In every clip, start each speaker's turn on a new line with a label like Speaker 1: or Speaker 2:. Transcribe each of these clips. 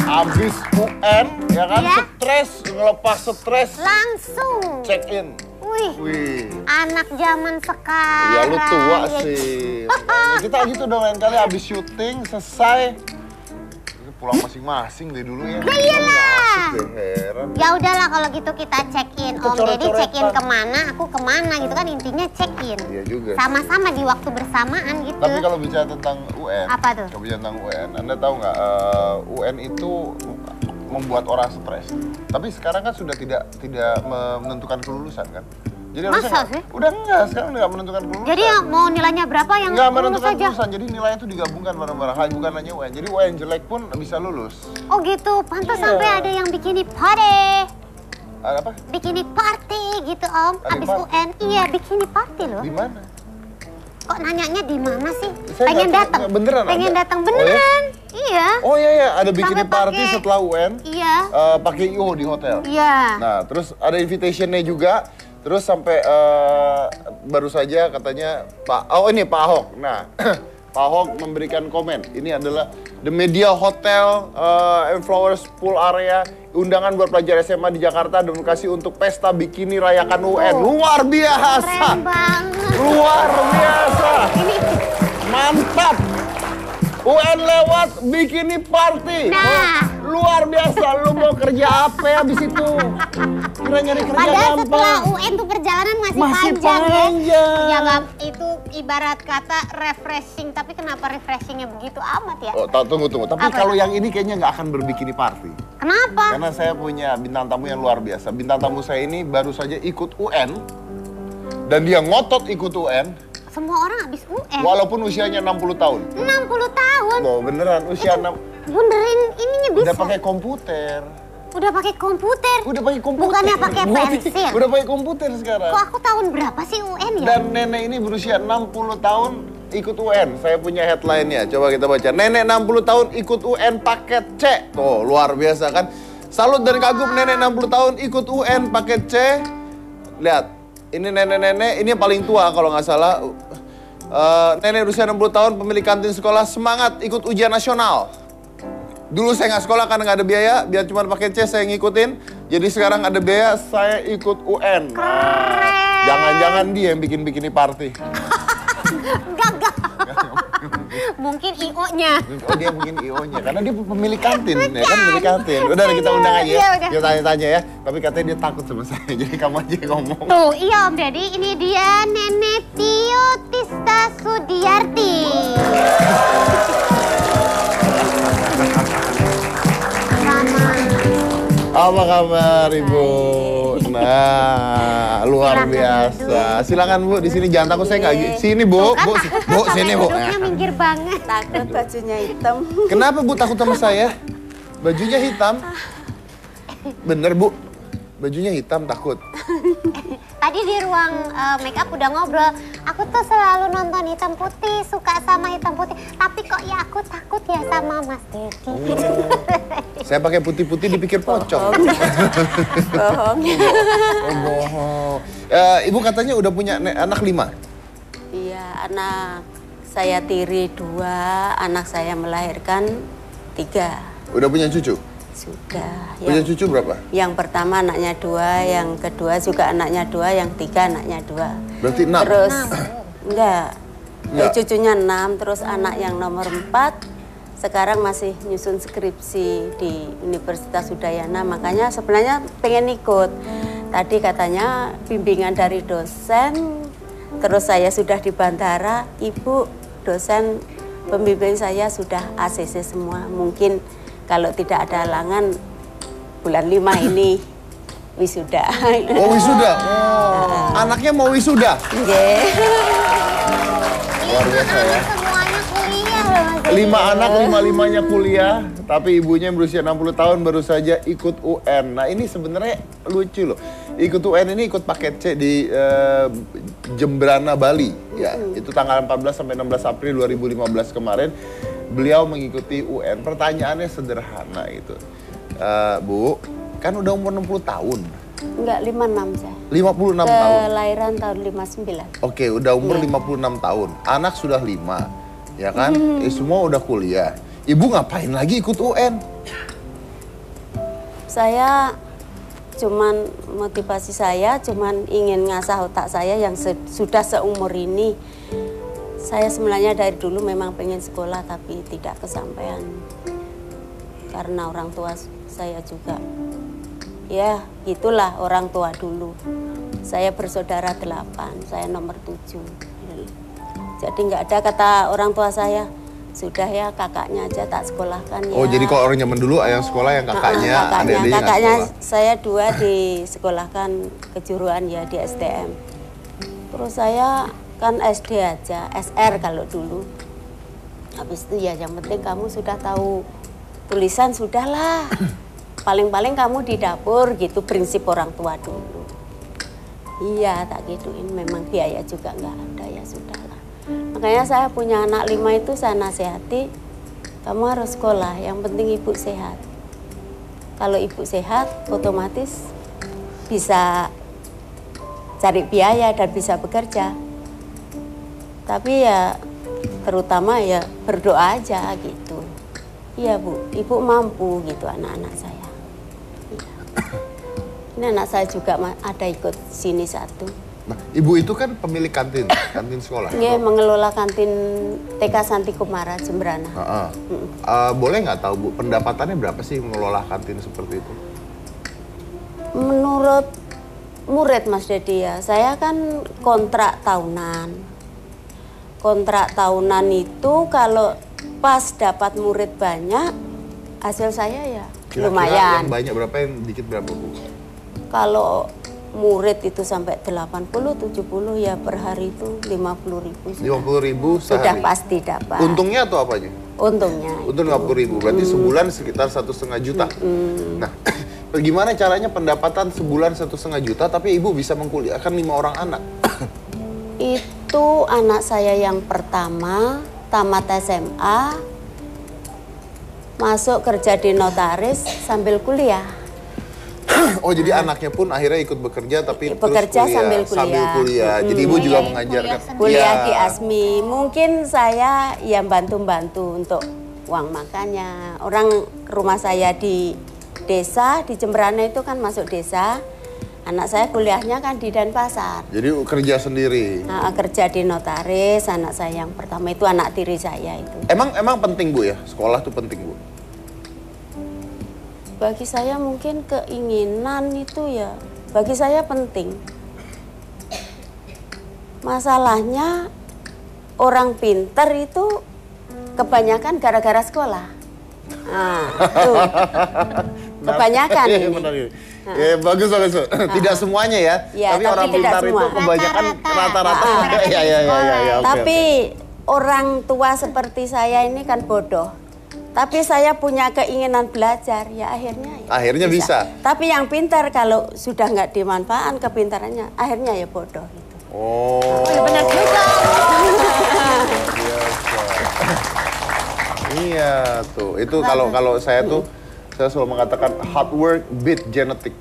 Speaker 1: Abis UN, ya kan, stres, ngelepas stres.
Speaker 2: Langsung.
Speaker 1: Check in.
Speaker 2: Wih, anak zaman sekarang.
Speaker 1: Ya lu tua sih. Kita gitu dong lain kali abis syuting, selesai. Pulang masing-masing deh dulu ya.
Speaker 2: Iyalah.
Speaker 1: Heran.
Speaker 2: Ya udahlah kalau gitu kita check in. Om Deddy check in kemana, aku kemana gitu kan intinya check in.
Speaker 1: Iya juga.
Speaker 2: Sama-sama di waktu bersamaan gitu.
Speaker 1: Tapi kalau bicara tentang UN.
Speaker 2: Apa tuh?
Speaker 1: Kalau bicara tentang UN, Anda tahu nggak UN itu membuat orang stres. Tapi sekarang kan sudah tidak menentukan kelulusan kan. Jadi
Speaker 2: masa sih?
Speaker 1: Udah enggak, sekarang udah menentukan kelulusan.
Speaker 2: Jadi mau nilainya berapa yang
Speaker 1: nggak
Speaker 2: lulus
Speaker 1: menentukan
Speaker 2: aja?
Speaker 1: kelulusan, jadi nilainya itu digabungkan bareng-bareng. Bukan hanya UN, jadi UN jelek pun bisa lulus.
Speaker 2: Oh gitu, pantas sampai ada yang bikini party.
Speaker 1: Apa?
Speaker 2: Bikini party gitu Om, abis UN. Iya, bikini party loh.
Speaker 1: Di mana?
Speaker 2: Kok nanyanya di mana sih?
Speaker 1: Saya
Speaker 2: Pengen datang.
Speaker 1: Beneran
Speaker 2: Pengen
Speaker 1: ada?
Speaker 2: datang beneran. Iya.
Speaker 1: Oh iya, ada bikini
Speaker 2: Sampai
Speaker 1: party
Speaker 2: pakai-
Speaker 1: setelah UN.
Speaker 2: Iya.
Speaker 1: Pakai IO di hotel.
Speaker 2: Iya.
Speaker 1: Nah, terus ada invitation-nya juga. Terus sampai baru saja katanya Pak Ahok. Nah, Pak Ahok memberikan komen. Ini adalah The Media Hotel and Flowers Pool Area. Undangan buat pelajar SMA di Jakarta dan kasih untuk pesta bikini rayakan UN. Luar biasa.
Speaker 2: Keren banget.
Speaker 1: Luar biasa.
Speaker 2: Ini
Speaker 1: Mantap. UN lewat bikini party.
Speaker 2: Nah.
Speaker 1: Luar biasa. Lu mau kerja apa ya abis itu? Kira nyari kerja
Speaker 2: padahal
Speaker 1: gampang.
Speaker 2: setelah UN tuh perjalanan masih panjang ya. Ya Bang, itu ibarat kata refreshing, tapi kenapa refreshingnya begitu amat ya?
Speaker 1: Oh, tunggu. Tapi
Speaker 2: Apa?
Speaker 1: kalau yang ini kayaknya nggak akan berbikini party.
Speaker 2: Kenapa?
Speaker 1: Karena saya punya bintang tamu yang luar biasa. Bintang tamu saya ini baru saja ikut UN. Dan dia ngotot ikut UN.
Speaker 2: Semua orang habis UN.
Speaker 1: Walaupun usianya 60 tahun.
Speaker 2: 60 tahun.
Speaker 1: Loh, beneran usia 6.
Speaker 2: Benerin ininya bisa.
Speaker 1: Udah pakai komputer.
Speaker 2: Udah pakai komputer.
Speaker 1: Udah pakai komputer.
Speaker 2: Bukannya pakai pensil.
Speaker 1: Udah pakai komputer sekarang.
Speaker 2: Kok aku tahun berapa sih UN ya?
Speaker 1: Dan nenek ini berusia 60 tahun ikut UN. Saya punya headline-nya. Coba kita baca. Nenek 60 tahun ikut UN paket C. Tuh, luar biasa kan. Salut dan kagum nenek 60 tahun ikut UN paket C. Lihat, ini nenek-nenek, ini yang paling tua kalau nggak salah. Nenek berusia 60 tahun, pemilik kantin sekolah, semangat ikut ujian nasional. Dulu saya nggak sekolah karena nggak ada biaya, biar cuma pakai C saya ngikutin. Jadi sekarang ada biaya, saya ikut UN.
Speaker 2: Keren.
Speaker 1: Jangan-jangan dia yang bikin bikini party.
Speaker 2: Enggak. Mungkin IO-nya.
Speaker 1: Oh dia mungkin IO-nya, karena dia pemilik kantin, ya kan pemilik kantin. Udah kita undang aja ya,
Speaker 2: Iya, udah.
Speaker 1: kita tanya-tanya ya. Tapi katanya dia takut sama saya, jadi kamu aja yang ngomong.
Speaker 2: Tuh, iya Om Deddy, ini dia Nenek Tio Tista Sudiarti.
Speaker 1: Apa kabar Ibu? Nah, luar biasa. Silakan Bu, di sini jangan takut saya nggak. Sini Bu, Bu sini Bu.
Speaker 2: Duduknya minggir banget.
Speaker 3: Takut bajunya hitam.
Speaker 1: Kenapa Bu takut sama saya? Bajunya hitam. Bener Bu, bajunya hitam takut.
Speaker 2: Tadi di ruang make up udah ngobrol, aku tuh selalu nonton hitam putih, suka sama hitam putih. Tapi kok ya aku takut ya sama Mas Deddy.
Speaker 1: Saya pakai putih-putih dipikir pocong.
Speaker 3: Bohong.
Speaker 1: Oh, bohong. Ibu katanya udah punya anak 5?
Speaker 3: Iya, anak saya tiri 2, anak saya melahirkan 3.
Speaker 1: Udah punya cucu?
Speaker 3: Sudah.
Speaker 1: Punya cucu berapa?
Speaker 3: Yang pertama anaknya 2, yang kedua juga anaknya 2, yang 3 anaknya 2.
Speaker 1: Berarti 6?
Speaker 3: Terus, enggak.
Speaker 1: Enggak.
Speaker 3: Cucunya 6, terus anak yang nomor 4, sekarang masih nyusun skripsi di Universitas Udayana, makanya sebenarnya pengen ikut. Tadi katanya bimbingan dari dosen, terus saya sudah di bandara, Ibu dosen pembimbing saya sudah ACC semua. Mungkin kalau tidak ada halangan bulan 5 ini wisuda.
Speaker 1: Oh wisuda? Oh. Anaknya mau wisuda?
Speaker 3: Nggih.
Speaker 1: Luar biasa ya.
Speaker 2: Semuanya kuliah loh Mas Deddy.
Speaker 1: 5 anak, 5-5-nya kuliah, tapi ibunya berusia 60 tahun baru saja ikut UN. Nah ini sebenarnya lucu loh. Ikut UN ini ikut paket C di Jembrana, Bali. Ya, itu tanggal 14 sampai 16 April 2015 kemarin. Beliau mengikuti UN. Pertanyaannya sederhana itu. Bu, kan udah umur 60 tahun.
Speaker 3: Enggak, 56 saya.
Speaker 1: 56 tahun.
Speaker 3: Kelahiran tahun 59.
Speaker 1: Oke, udah umur 56 tahun. Anak sudah 5. Ya kan? Semua udah kuliah. Ibu ngapain lagi ikut UN?
Speaker 3: Saya cuman motivasi saya cuman ingin ngasah otak saya yang sudah seumur ini. Saya sebenarnya dari dulu memang pengen sekolah tapi tidak kesampaian. Karena orang tua saya juga, ya gitulah orang tua dulu. Saya bersaudara 8, saya nomor 7. Jadi nggak ada kata orang tua saya, sudah ya kakaknya aja tak sekolahkan ya.
Speaker 1: Oh jadi kalau orang zaman dulu yang sekolah yang kakaknya,
Speaker 3: kakaknya saya 2 disekolahkan kejuruan ya di STM. Terus saya kan SD aja, SR kalau dulu. Habis itu ya yang penting kamu sudah tahu tulisan sudahlah. Paling-paling kamu di dapur gitu, prinsip orang tua dulu. Iya tak gituin, memang biaya juga nggak ada ya sudahlah. Makanya saya punya anak 5 itu saya nasihati, kamu harus sekolah, yang penting ibu sehat. Kalau ibu sehat, otomatis bisa cari biaya dan bisa bekerja. Tapi ya terutama ya berdoa aja gitu. Iya Bu, ibu mampu gitu anak-anak saya. Iya. Ini anak saya juga ada ikut sini 1.
Speaker 1: Nah, ibu itu kan pemilik kantin sekolah.
Speaker 3: Iya, mengelola kantin TK Santi Kumara, Jembrana.
Speaker 1: Boleh nggak tahu Bu, pendapatannya berapa sih mengelola kantin seperti itu?
Speaker 3: Menurut murid Mas Dedi ya, saya kan kontrak tahunan. Kontrak tahunan itu kalau pas dapat murid banyak, hasil saya ya
Speaker 1: Kira-kira
Speaker 3: lumayan.
Speaker 1: Yang banyak berapa, yang dikit berapa Bu?
Speaker 3: Kalau murid itu sampai 80, 70 ya per hari itu 50.000.
Speaker 1: 50.000 sehari?
Speaker 3: Sudah pasti dapat.
Speaker 1: Untungnya atau apanya?
Speaker 3: Untungnya.
Speaker 1: Untung 50.000, berarti sebulan sekitar 1,5 juta. Nah, gimana caranya pendapatan sebulan 1,5 juta tapi ibu bisa mengkuliahkan 5 orang anak?
Speaker 3: Itu anak saya yang pertama tamat SMA, masuk kerja di notaris sambil kuliah.
Speaker 1: Oh jadi anaknya pun akhirnya ikut bekerja tapi
Speaker 3: bekerja
Speaker 1: terus
Speaker 3: sambil kuliah.
Speaker 1: Sambil kuliah. Jadi ibu juga mengajarkan.
Speaker 3: Kuliah
Speaker 1: Ya.
Speaker 3: di ASMI. Mungkin saya yang bantu-bantu untuk uang makannya. Orang rumah saya di desa, di Jembrana itu kan masuk desa. Anak saya kuliahnya kan di Denpasar.
Speaker 1: Jadi kerja sendiri.
Speaker 3: Nah, kerja di notaris, anak saya yang pertama itu anak tiri saya itu.
Speaker 1: Emang penting Bu ya? Sekolah tuh penting Bu?
Speaker 3: Bagi saya mungkin keinginan itu ya, bagi saya penting. Masalahnya orang pinter itu kebanyakan gara-gara sekolah. Nah, tuh. Kebanyakan ini.
Speaker 1: Benar ini. Ya, bagus. Tidak semuanya ya.
Speaker 3: Ya,
Speaker 1: tapi orang
Speaker 3: tidak
Speaker 1: pintar
Speaker 3: semua.
Speaker 1: itu kebanyakan rata-rata. Ya.
Speaker 3: Tapi orang tua seperti saya ini kan bodoh. Tapi saya punya keinginan belajar, ya akhirnya ya
Speaker 1: Akhirnya bisa.
Speaker 3: Tapi yang pintar kalau sudah nggak dimanfaatkan kepintarannya, akhirnya ya bodoh gitu.
Speaker 1: Oh.
Speaker 2: Ya benar juga.
Speaker 1: Iya tuh. Itu kalau saya tuh saya selalu mengatakan hard work beat genetic.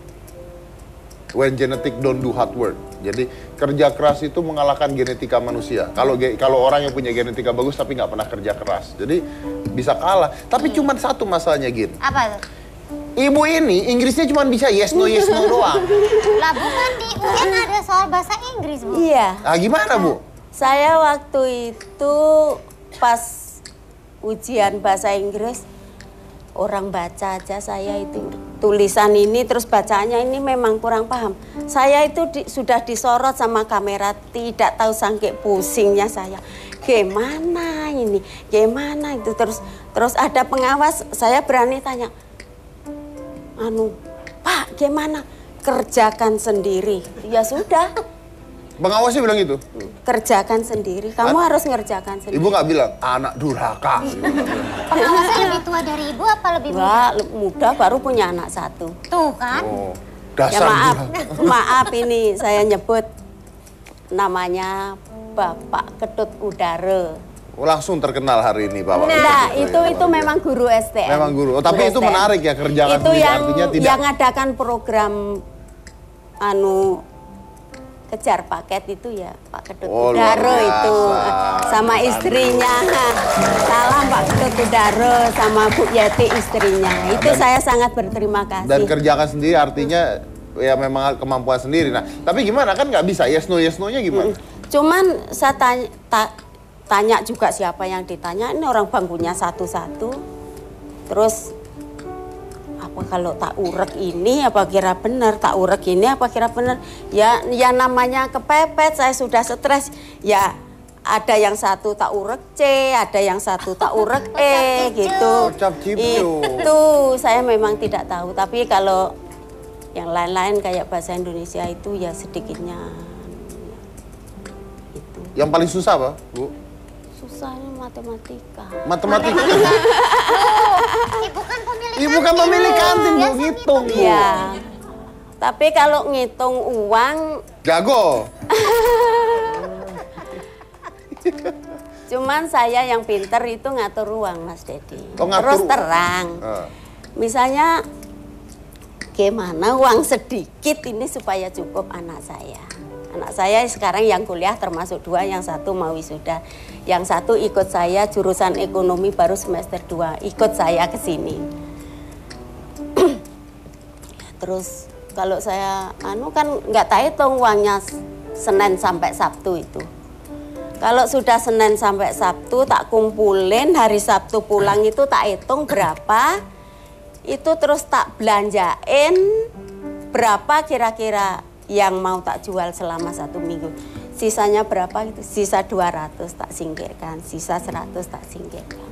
Speaker 1: When genetic don't do hard work. Jadi kerja keras itu mengalahkan genetika manusia. Kalau orang yang punya genetika bagus tapi nggak pernah kerja keras, jadi bisa kalah. Tapi cuma satu masalahnya Gin.
Speaker 2: Apa tuh?
Speaker 1: Ibu ini Inggrisnya cuma bisa yes no doang.
Speaker 2: Lah bukan di UN ada soal bahasa Inggris Bu.
Speaker 3: Iya.
Speaker 1: Ah gimana Bu?
Speaker 3: Saya waktu itu pas ujian bahasa Inggris, orang baca aja saya itu tulisan ini terus bacaannya ini memang kurang paham. Saya itu sudah disorot sama kamera, tidak tahu sangke pusingnya saya. Gimana ini? Gimana itu? Terus ada pengawas, saya berani tanya. Pak, gimana? Kerjakan sendiri. Ya sudah.
Speaker 1: Pengawasnya bilang gitu?
Speaker 3: Kerjakan sendiri. Kamu harus ngerjakan sendiri.
Speaker 1: Ibu nggak bilang anak durhaka.
Speaker 2: Pengawasnya lebih tua dari ibu apa lebih muda?
Speaker 3: Enggak, muda baru punya anak 1.
Speaker 2: Tuh kan.
Speaker 1: Oh,
Speaker 3: Ya
Speaker 1: dasar
Speaker 3: maaf ini saya nyebut namanya Bapak Ketut Udara.
Speaker 1: Langsung terkenal hari ini Bapak.
Speaker 3: Nah, itu memang guru STM.
Speaker 1: Memang guru. Oh, tapi itu
Speaker 3: STM.
Speaker 1: menarik ya kerjakan
Speaker 3: itu
Speaker 1: sendiri,
Speaker 3: yang
Speaker 1: artinya tidak.
Speaker 3: yang ngadakan program kejar paket itu ya Pak Ketut
Speaker 1: Oh,
Speaker 3: Kudaro
Speaker 1: luar
Speaker 3: itu
Speaker 1: biasa.
Speaker 3: sama istrinya. Salam Pak Ketut Kudaro sama Bu Yati istrinya. Itu saya sangat berterima kasih.
Speaker 1: Dan kerjakan sendiri artinya ya memang kemampuan sendiri. Nah, tapi gimana kan nggak bisa yes no-nya gimana?
Speaker 3: Cuman saya tanya juga siapa yang ditanya, ini orang bangkunya satu-satu. Terus apa kalau tak urek ini apa kira benar, tak urek ini apa kira benar. Ya namanya kepepet, saya sudah stres. Ya ada yang satu tak urek C, ada yang satu tak urek E gitu.
Speaker 1: Ucap cipcu.
Speaker 3: Itu saya memang tidak tahu, tapi kalau yang lain-lain kayak bahasa Indonesia itu ya sedikitnya itu.
Speaker 1: Yang paling susah apa, Bu?
Speaker 3: Susahnya matematika.
Speaker 1: Matematika.
Speaker 2: Ibu kan pemilik
Speaker 1: Ibu kan pemilik kantin, Bu,
Speaker 2: Biasa
Speaker 1: ngitung, Bu.
Speaker 3: Iya. Tapi kalau ngitung uang,
Speaker 1: Jago.
Speaker 3: cuman saya yang pinter itu ngatur uang, Mas Dedi.
Speaker 1: Oh, ngatur
Speaker 3: Terus
Speaker 1: uang.
Speaker 3: terang. Misalnya, gimana uang sedikit ini supaya cukup anak saya. Anak saya sekarang yang kuliah termasuk 2, yang satu mau wisuda. Yang satu ikut saya jurusan ekonomi baru semester 2, ikut saya ke sini. Terus kalau saya kan nggak tak hitung uangnya Senin sampai Sabtu itu. Kalau sudah Senin sampai Sabtu tak kumpulin, hari Sabtu pulang itu tak hitung berapa. Itu terus tak belanjain berapa kira-kira yang mau tak jual selama 1 minggu. Sisanya berapa gitu, sisa 200 tak singkirkan, sisa 100 tak singkirkan.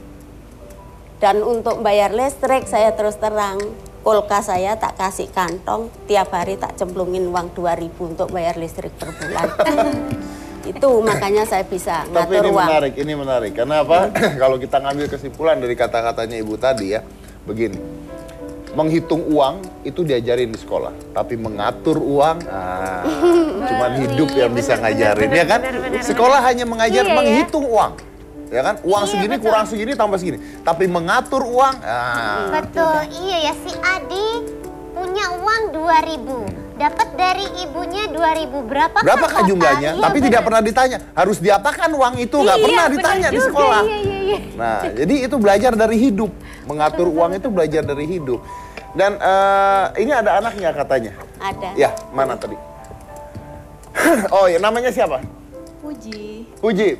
Speaker 3: Dan untuk bayar listrik saya terus terang, kulkas saya tak kasih kantong, tiap hari tak cemplungin uang 2.000 untuk bayar listrik per bulan. Itu makanya saya bisa
Speaker 1: Tapi
Speaker 3: ngatur uang.
Speaker 1: ini menarik. Karena apa? Kalau kita ngambil kesimpulan dari kata-katanya Ibu tadi ya, begini. Menghitung uang itu diajarin di sekolah, tapi mengatur uang, cuman hidup yang bisa ngajarin, ya kan? Sekolah hanya mengajar menghitung uang, ya kan? Uang segini kurang segini tambah segini, tapi mengatur uang,
Speaker 2: Betul, iya ya, si Adi punya uang 2.000, dapat dari ibunya 2.000, berapakah
Speaker 1: berapakah
Speaker 2: total?
Speaker 1: jumlahnya?
Speaker 2: Iya,
Speaker 1: tapi tidak pernah ditanya, harus diapakan uang itu, nggak pernah ditanya di sekolah.
Speaker 2: Iya.
Speaker 1: Nah, jadi itu belajar dari hidup, mengatur uang itu belajar dari hidup. Dan ini ada anaknya katanya.
Speaker 3: Ada.
Speaker 1: Ya, mana tadi? Oh ya, namanya siapa?
Speaker 4: Puji.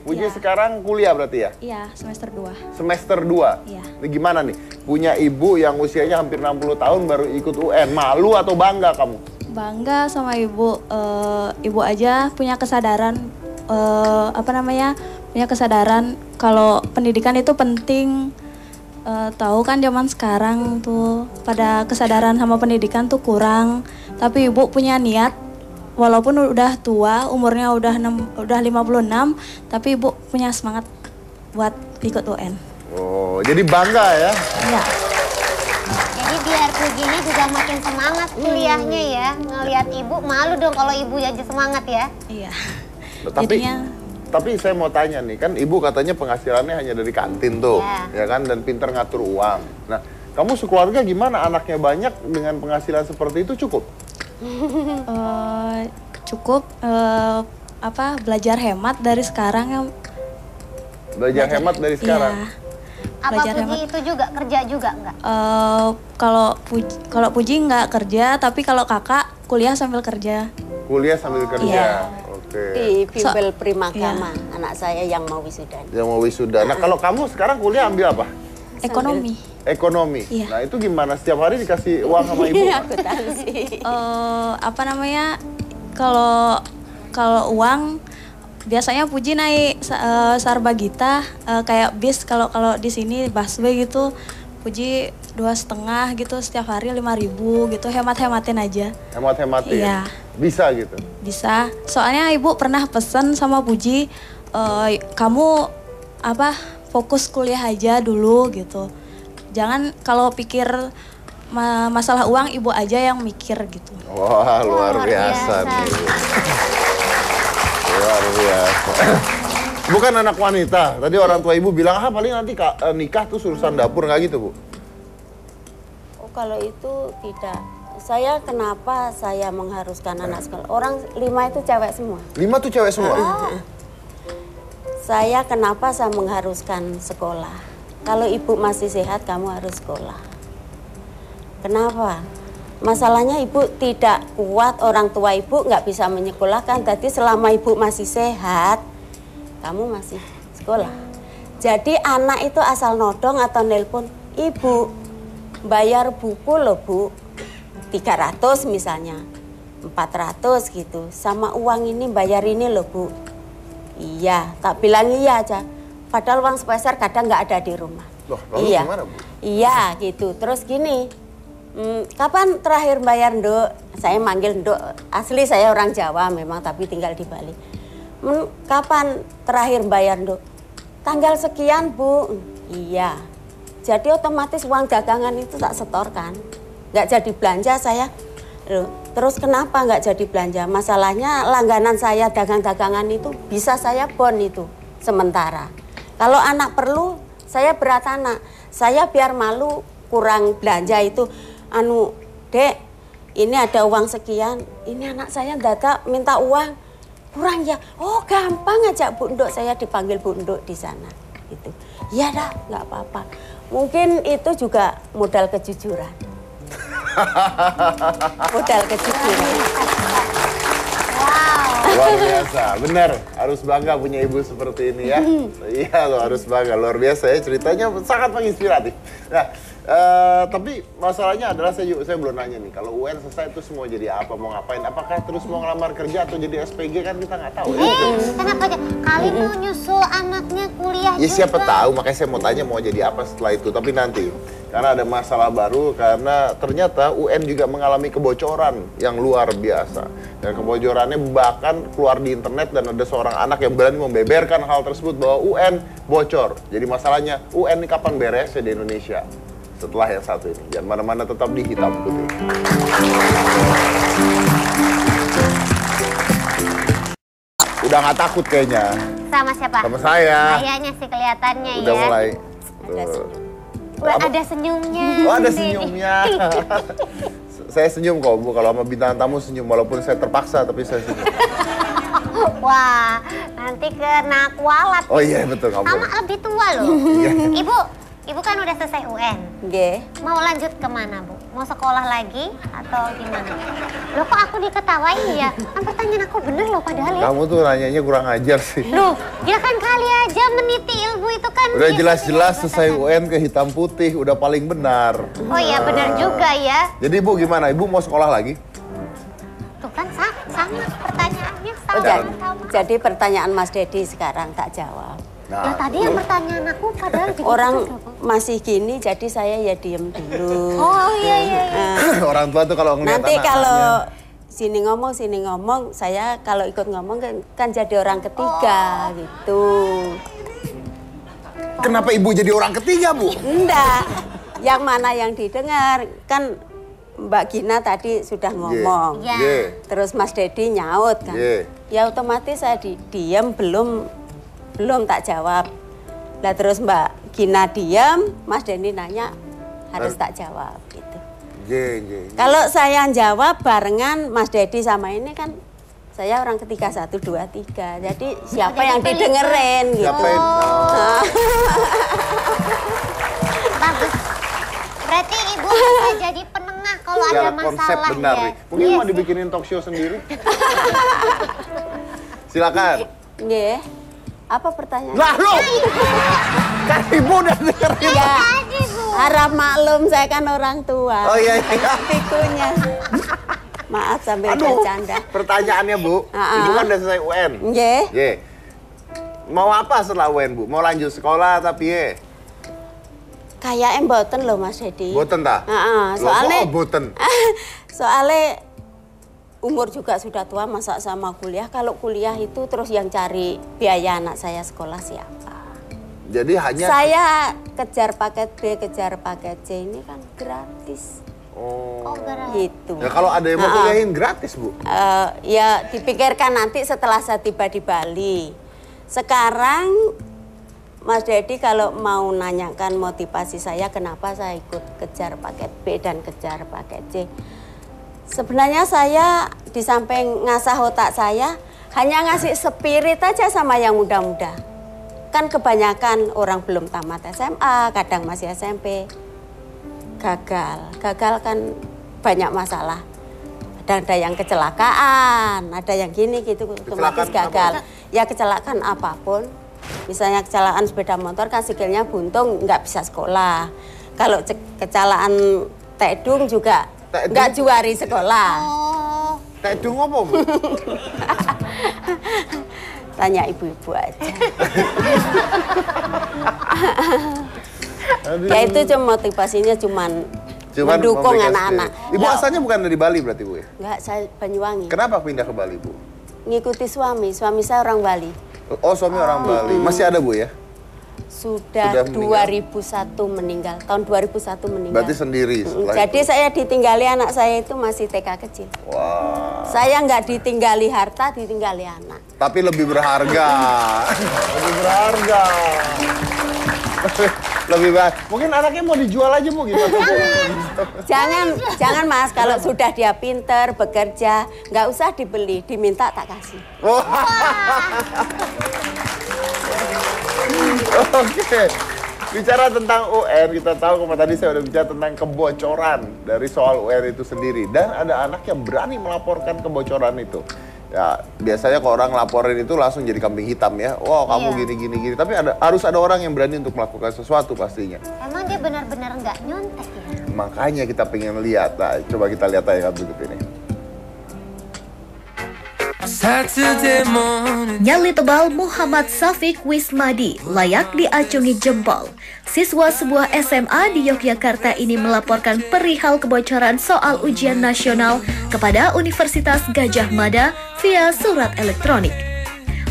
Speaker 1: Puji
Speaker 4: Ya.
Speaker 1: sekarang kuliah berarti ya?
Speaker 4: Iya, semester 2.
Speaker 1: Semester 2?
Speaker 4: Iya.
Speaker 1: Ini gimana nih? Punya ibu yang usianya hampir 60 tahun baru ikut UN. Malu atau bangga kamu?
Speaker 4: Bangga sama ibu. Ibu aja punya kesadaran, punya kesadaran kalau pendidikan itu penting. Tahu kan zaman sekarang tuh pada kesadaran sama pendidikan tuh kurang. Tapi ibu punya niat, walaupun udah tua, umurnya udah 56, tapi ibu punya semangat buat ikut UN.
Speaker 1: Oh, jadi bangga ya?
Speaker 4: Iya.
Speaker 2: Jadi biar Pujinya juga makin semangat kuliahnya ya. Ngelihat ibu, malu dong kalau ibu aja semangat ya.
Speaker 4: Iya.
Speaker 1: Tapi saya mau tanya nih, kan ibu katanya penghasilannya hanya dari kantin tuh, ya kan, dan pinter ngatur uang. Nah, kamu sekeluarga gimana? Anaknya banyak dengan penghasilan seperti itu cukup?
Speaker 4: Cukup belajar hemat dari sekarang ya.
Speaker 1: Belajar hemat dari sekarang?
Speaker 4: Iya.
Speaker 2: Apa
Speaker 4: Belajar
Speaker 2: Puji
Speaker 4: hemat.
Speaker 2: itu juga kerja juga enggak?
Speaker 4: Kalau Puji nggak kerja, tapi kalau kakak kuliah sambil kerja.
Speaker 1: Kuliah sambil kerja?
Speaker 4: Iya.
Speaker 1: Oke.
Speaker 3: Di Bimbel Primakama, anak saya yang mau wisuda.
Speaker 1: Yang mau wisuda. Nah, kalau kamu sekarang kuliah ambil apa?
Speaker 4: Ekonomi.
Speaker 1: Ekonomi.
Speaker 4: Iya.
Speaker 1: Nah, itu gimana? Setiap hari dikasih uang sama ibu?
Speaker 3: Akuntansi.
Speaker 4: Kalau uang biasanya Puji naik Sarbagita, kayak bis. Kalau di sini busway gitu, Puji 2,5 gitu setiap hari 5.000 gitu, hemat-hematin aja.
Speaker 1: Hemat-hematin?
Speaker 4: Iya.
Speaker 1: Bisa gitu?
Speaker 4: Bisa. Soalnya ibu pernah pesan sama Puji, kamu fokus kuliah aja dulu gitu. Jangan kalau pikir masalah uang, ibu aja yang mikir gitu.
Speaker 1: Wah, luar biasa nih. Luar biasa. Bukan anak wanita. Tadi orang tua ibu bilang, paling nanti nikah tuh urusan dapur, nggak gitu, Bu?
Speaker 3: Oh, kalau itu tidak. Saya kenapa saya mengharuskan anak sekolah? Orang 5 itu cewek semua.
Speaker 1: 5 tuh cewek semua?
Speaker 3: Saya kenapa saya mengharuskan sekolah? Kalau ibu masih sehat, kamu harus sekolah. Kenapa? Masalahnya ibu tidak kuat, orang tua ibu nggak bisa menyekolahkan. Jadi selama ibu masih sehat, kamu masih sekolah. Jadi anak itu asal nodong atau nelpon, ibu bayar buku loh bu, 300 misalnya, 400 gitu. Sama uang ini bayar ini loh bu. Iya, tak bilang iya aja. Padahal uang sepeser kadang nggak ada di rumah.
Speaker 1: Loh, lalu
Speaker 3: Iya,
Speaker 1: gimana, Bu?
Speaker 3: iya gitu. Terus gini, kapan terakhir bayar Nduk? Saya manggil Nduk, asli saya orang Jawa memang tapi tinggal di Bali. Kapan terakhir bayar Nduk? Tanggal sekian Bu. Iya. Jadi otomatis uang dagangan itu tak setorkan. Nggak jadi belanja saya. Loh, terus kenapa nggak jadi belanja? Masalahnya langganan saya dagang-dagangan itu bisa saya bon itu sementara. Kalau anak perlu, saya berat anak. Saya biar malu kurang belanja itu. Dek, ini ada uang sekian. Ini anak saya dadak minta uang. Kurang ya? Oh gampang aja Bu Nduk. Saya dipanggil Bu Nduk di sana. Gitu. Ya dah, nggak apa-apa. Mungkin itu juga modal kejujuran. Modal kejujuran.
Speaker 1: Luar biasa, benar. Harus bangga punya ibu seperti ini ya. Iya loh, harus bangga. Luar biasa ya, ceritanya sangat menginspiratif. Nah, tapi masalahnya adalah saya belum nanya nih. Kalau UN selesai itu semua jadi apa, mau ngapain? Apakah terus mau ngelamar kerja atau jadi SPG kan kita nggak tahu.
Speaker 2: Kenapa aja? Kali mau nyusul anaknya kuliah
Speaker 1: Ya
Speaker 2: juga.
Speaker 1: siapa tahu, makanya saya mau tanya mau jadi apa setelah itu. Tapi nanti, karena ada masalah baru, karena ternyata UN juga mengalami kebocoran yang luar biasa. Dan kebocorannya bahkan keluar di internet dan ada seorang anak yang berani membeberkan hal tersebut bahwa UN bocor. Jadi masalahnya, UN ini kapan beresnya di Indonesia? Setelah yang satu ini. Jangan mana-mana, tetap di Hitam Putih. Udah nggak takut kayaknya.
Speaker 2: Sama siapa?
Speaker 1: Sama saya.
Speaker 2: Kayaknya sih kelihatannya
Speaker 1: Udah
Speaker 2: ya.
Speaker 1: mulai.
Speaker 2: Wah, ada senyumnya.
Speaker 1: Oh, ada senyumnya. Saya senyum kok Bu, kalau sama bintang tamu senyum walaupun saya terpaksa tapi saya senyum.
Speaker 2: Wah, nanti kena kualat.
Speaker 1: Oh iya betul, nggak
Speaker 2: Sama
Speaker 1: boleh.
Speaker 2: lebih tua loh. Ibu kan udah selesai UN.
Speaker 3: Nggih.
Speaker 2: Mau lanjut kemana Bu? Mau sekolah lagi atau gimana? Loh kok aku diketawain ya? Kan pertanyaan aku bener loh padahal ya.
Speaker 1: Kamu tuh nanyanya kurang ajar sih.
Speaker 2: Loh, ya kan kali aja meniti ilmu itu kan.
Speaker 1: Udah
Speaker 2: bisa
Speaker 1: jelas-jelas
Speaker 2: jadi
Speaker 1: selesai
Speaker 2: batasan.
Speaker 1: UN ke Hitam Putih, udah paling benar.
Speaker 2: Oh iya benar juga ya.
Speaker 1: Jadi Ibu gimana? Ibu mau sekolah lagi?
Speaker 2: Tuh kan sama pertanyaannya
Speaker 3: Oh,
Speaker 2: sama.
Speaker 3: jadi pertanyaan Mas Dedi sekarang tak jawab.
Speaker 2: Lah tadi yang pertanyaan aku padahal gitu
Speaker 3: Orang
Speaker 2: juga, Bu.
Speaker 3: masih gini, jadi saya ya diem dulu.
Speaker 2: Oh iya.
Speaker 1: Orang tua tuh kalau ngeliat
Speaker 3: Nanti
Speaker 1: anak-anaknya.
Speaker 3: kalau sini ngomong, saya kalau ikut ngomong kan jadi orang ketiga gitu.
Speaker 1: Kenapa Ibu jadi orang ketiga Bu?
Speaker 3: Enggak, yang mana yang didengar kan Mbak Gina tadi sudah ngomong.
Speaker 2: Iya.
Speaker 1: Ye.
Speaker 3: Terus Mas Dedi nyaut kan.
Speaker 1: Ye.
Speaker 3: Ya otomatis saya diam belum tak jawab. Lah terus Mbak Gina diam, Mas Dedi nanya harus tak jawab gitu. Kalau saya jawab barengan Mas Dedi sama ini kan saya orang ketiga 1, 2, 3. Jadi siapa yang didengerin gitu.
Speaker 1: Siapa yang... Oh.
Speaker 2: Bagus. Berarti Ibu bisa jadi penengah kalau ada
Speaker 1: Secara
Speaker 2: masalah
Speaker 1: konsep benar
Speaker 2: ya.
Speaker 1: nih. Mungkin
Speaker 2: Iya
Speaker 1: mau
Speaker 2: sih.
Speaker 1: dibikinin talk show sendiri? Silakan.
Speaker 3: Nggih. Apa pertanyaan?
Speaker 1: Nah lo! Kan Ibu udah dengerin.
Speaker 3: Ya,
Speaker 2: Tadi Bu.
Speaker 3: harap maklum saya kan orang tua.
Speaker 1: Oh iya, iya.
Speaker 3: Pikunya. Maaf sambil
Speaker 1: Aduh,
Speaker 3: bercanda.
Speaker 1: pertanyaannya Bu, Ibu kan udah selesai UN.
Speaker 3: Nggih.
Speaker 1: Ye. Mau apa setelah UN Bu? Mau lanjut sekolah tapi ye?
Speaker 3: Kayaknya mboten loh Mas Dedi.
Speaker 1: Boten ta?
Speaker 3: Heeh,
Speaker 1: Loh,
Speaker 3: soalnya
Speaker 1: kok boten?
Speaker 3: soalnya umur juga sudah tua, masa sama kuliah. Kalau kuliah itu terus yang cari biaya anak saya sekolah siapa?
Speaker 1: Jadi hanya...
Speaker 3: Saya kejar paket B, kejar paket C ini kan gratis.
Speaker 1: Oh.
Speaker 2: Oh, gerak.
Speaker 3: Gitu.
Speaker 1: Ya kalau ada yang mau kuliahin gratis Bu.
Speaker 3: Ya dipikirkan nanti setelah saya tiba di Bali. Sekarang Mas Dedi kalau mau nanyakan motivasi saya kenapa saya ikut kejar paket B dan kejar paket C. Sebenarnya saya di samping ngasah otak saya, hanya ngasih spirit aja sama yang muda-muda. Kan kebanyakan orang belum tamat SMA, kadang masih SMP. Gagal kan banyak masalah. Ada yang kecelakaan, ada yang gini gitu, otomatis gagal. Ya kecelakaan apapun. Misalnya kecelakaan sepeda motor kan sikilnya buntung, nggak bisa sekolah. Kalau kecelakaan tekdung juga nggak juari sekolah.
Speaker 2: Oh.
Speaker 1: Tekdung apa, Bu?
Speaker 3: Tanya ibu-ibu aja. Ya itu cuma motivasinya cuman mendukung anak-anak.
Speaker 1: Ibu asalnya bukan dari Bali berarti, Bu ya?
Speaker 3: Enggak, saya Banyuwangi.
Speaker 1: Kenapa pindah ke Bali, Bu?
Speaker 3: Ngikuti suami saya orang Bali.
Speaker 1: Oh, suami orang Bali. Masih ada, Bu ya?
Speaker 3: Sudah 2001 meninggal. Tahun 2001 meninggal.
Speaker 1: Berarti sendiri setelah
Speaker 3: Jadi
Speaker 1: itu.
Speaker 3: saya ditinggali anak saya itu masih TK kecil.
Speaker 1: Wah.
Speaker 3: Saya nggak ditinggali harta, ditinggali anak.
Speaker 1: Tapi lebih berharga. Lebih berharga. Lebih baik. Mungkin anaknya mau dijual aja, Bu, gimana?
Speaker 3: Jangan Mas, kalau sudah dia pinter, bekerja, nggak usah dibeli, diminta tak kasih.
Speaker 1: Oke. Bicara tentang UN, kita tahu kemarin tadi saya udah bicara tentang kebocoran dari soal UN itu sendiri. Dan ada anak yang berani melaporkan kebocoran itu. Ya, biasanya kalau orang laporin itu langsung jadi kambing hitam ya. Wow, kamu gini. Tapi harus ada orang yang berani untuk melakukan sesuatu pastinya.
Speaker 2: Emang dia benar-benar nggak nyontek ya?
Speaker 1: Makanya kita pengen lihat. Nah, coba kita lihat aja berikut ini.
Speaker 5: Nyali tebal Muhammad Syafiq Wismadi layak diacungi jempol. Siswa sebuah SMA di Yogyakarta ini melaporkan perihal kebocoran soal ujian nasional kepada Universitas Gadjah Mada via surat elektronik.